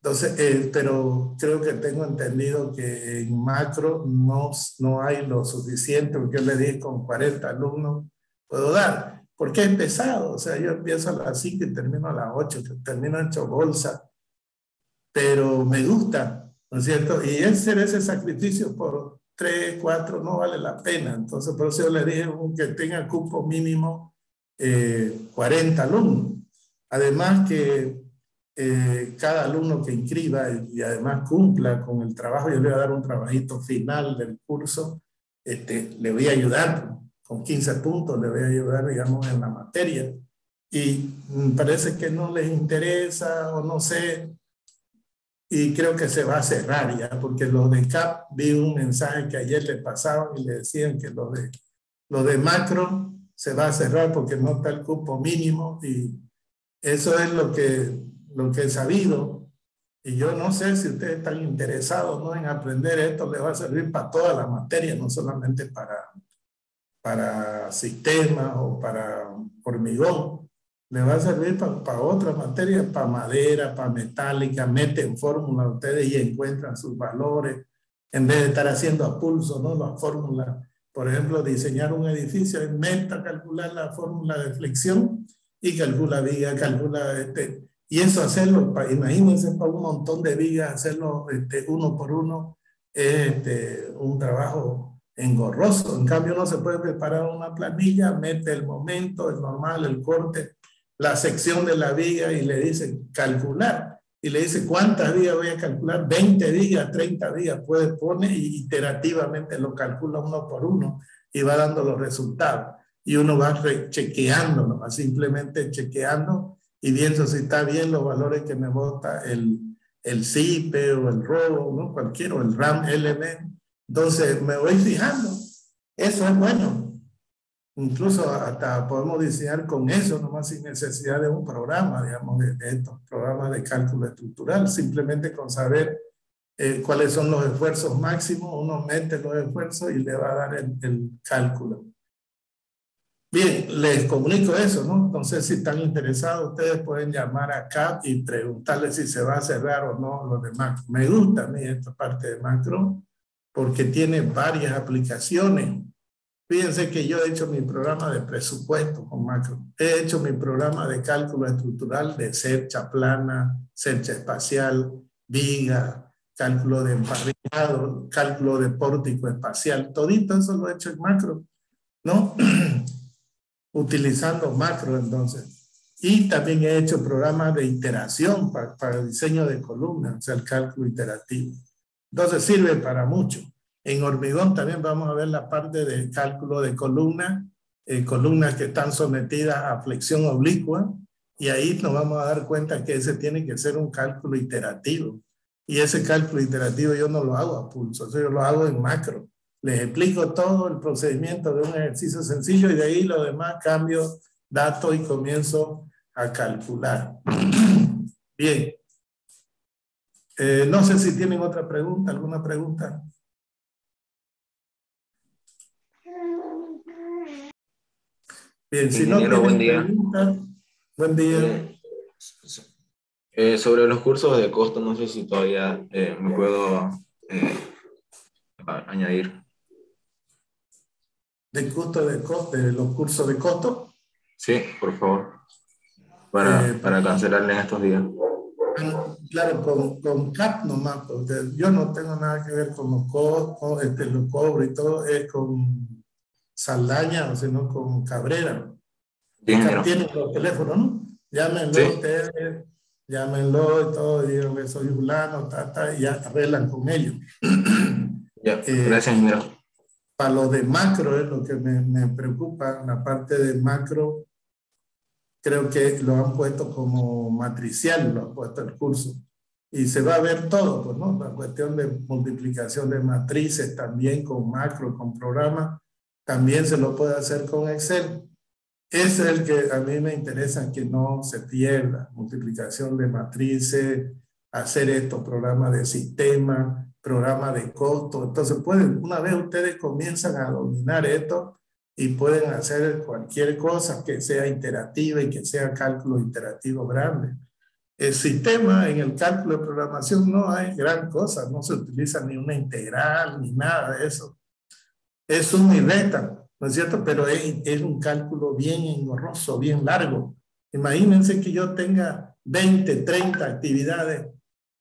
Entonces, pero creo que tengo entendido que en macro no hay lo suficiente, porque yo le dije con 40 alumnos puedo dar, porque es pesado. O sea, yo empiezo a las 5 y termino a las 8, termino hecho bolsa, pero me gusta, ¿no es cierto? Y hacer ese sacrificio por 3, 4 no vale la pena. Entonces, por eso yo le dije que tenga cupo mínimo 40 alumnos. Además que cada alumno que inscriba y además cumpla con el trabajo, yo le voy a dar un trabajito final del curso, le voy a ayudar con 15 puntos, le voy a ayudar, digamos, en la materia. Y parece que no les interesa o no sé, y creo que se va a cerrar ya, porque los de CAP, vi un mensaje que ayer le pasaban y le decían que los de macro se va a cerrar porque no está el cupo mínimo, y eso es lo que he sabido. Y yo no sé si ustedes están interesados, ¿no?, en aprender esto. Le va a servir para toda la materia, no solamente para sistemas o para hormigón. Le va a servir para otras materias, para madera, para metálica. Meten fórmulas ustedes y encuentran sus valores en vez de estar haciendo a pulso, ¿no?, las fórmulas. Por ejemplo, diseñar un edificio, meta calcular la fórmula de flexión y calcula viga, calcula y eso hacerlo, imagínense, para un montón de vigas, hacerlo uno por uno, es un trabajo engorroso. En cambio, uno se puede preparar una planilla, mete el momento, el normal, el corte, la sección de la viga y le dice calcular. Y le dice cuántas vigas voy a calcular, 20 vigas, 30 vigas, pone y iterativamente lo calcula uno por uno y va dando los resultados. Y uno va chequeando, ¿no?, simplemente chequeando y viendo si está bien los valores que me bota el CIPE o el ROBO, ¿no?, cualquiera, o el RAM element. Entonces me voy fijando. Eso es bueno. Incluso hasta podemos diseñar con eso, nomás sin necesidad de un programa, digamos, de estos programas de cálculo estructural. Simplemente con saber cuáles son los esfuerzos máximos, uno mete los esfuerzos y le va a dar el cálculo. Bien, les comunico eso, ¿no? Entonces, si están interesados, ustedes pueden llamar acá y preguntarle si se va a cerrar o no lo de macro. Me gusta a mí esta parte de macro porque tiene varias aplicaciones. Fíjense que yo he hecho mi programa de presupuesto con macro. He hecho mi programa de cálculo estructural de cercha plana, cercha espacial, viga, cálculo de emparrillado, cálculo de pórtico espacial. Todito eso lo he hecho en macro, ¿no? Utilizando macro entonces. Y también he hecho programas de iteración para el diseño de columnas, o sea, el cálculo iterativo. Entonces sirve para mucho. En hormigón también vamos a ver la parte de cálculo de columnas, columnas que están sometidas a flexión oblicua, y ahí nos vamos a dar cuenta que ese tiene que ser un cálculo iterativo. Y ese cálculo iterativo yo no lo hago a pulso, yo lo hago en macro. Les explico todo el procedimiento de un ejercicio sencillo y de ahí lo demás cambio datos y comienzo a calcular. Bien. No sé si tienen otra pregunta, alguna pregunta. Bien, si no Ingeniero, buen tienen día. preguntas, buen día. Sobre los cursos de costo, no sé si todavía me puedo añadir. De costo de costo, de los cursos de costo. Sí, por favor. Para cancelarle en estos días. Claro, con CAP nomás, porque yo no tengo nada que ver con los cobros y todo, es con Saldaña, o sino con Cabrera. Bien, CAP tiene los teléfonos, ¿no? Llámenlo sí. ustedes, llámenlo y todo, díganle soy fulano, y ya arreglan con ellos. Ya, gracias, ingeniero. Para lo de macro es lo que me preocupa, la parte de macro. Creo que lo han puesto como matricial, lo han puesto el curso. Y se va a ver todo, pues, ¿no? La cuestión de multiplicación de matrices también con macro, con programa, también se lo puede hacer con Excel. Ese es el que a mí me interesa que no se pierda. Multiplicación de matrices, hacer estos programas de sistema, programas de costo. Entonces, una vez ustedes comienzan a dominar esto, y pueden hacer cualquier cosa que sea iterativa y que sea cálculo iterativo grande. El sistema en el cálculo de programación no hay gran cosa, no se utiliza ni una integral ni nada de eso. Es suma y resta, ¿no es cierto? Pero es un cálculo bien engorroso, bien largo. Imagínense que yo tenga 20, 30 actividades,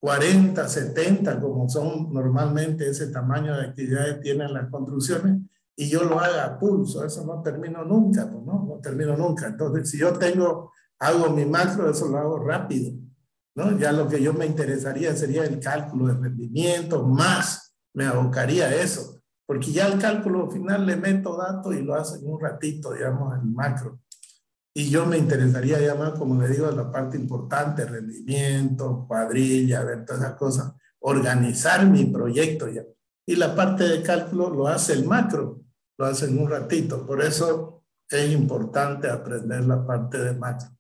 40, 70, como son normalmente ese tamaño de actividades tienen las construcciones, y yo lo haga a pulso, eso no termino nunca, pues, ¿no? No termino nunca. Entonces, si yo hago mi macro, eso lo hago rápido, ¿no? Ya lo que yo me interesaría sería el cálculo de rendimiento, más me abocaría a eso, porque ya al cálculo final le meto datos y lo hace en un ratito, digamos, en macro. Y yo me interesaría ya más, como le digo, la parte importante, rendimiento, cuadrilla, ver todas esas cosas, organizar mi proyecto ya. Y la parte de cálculo lo hace el macro, lo hace en un ratito. Por eso es importante aprender la parte de macro.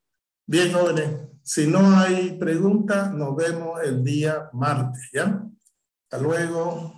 Bien, jóvenes, si no hay preguntas, nos vemos el día martes, ¿ya? Hasta luego.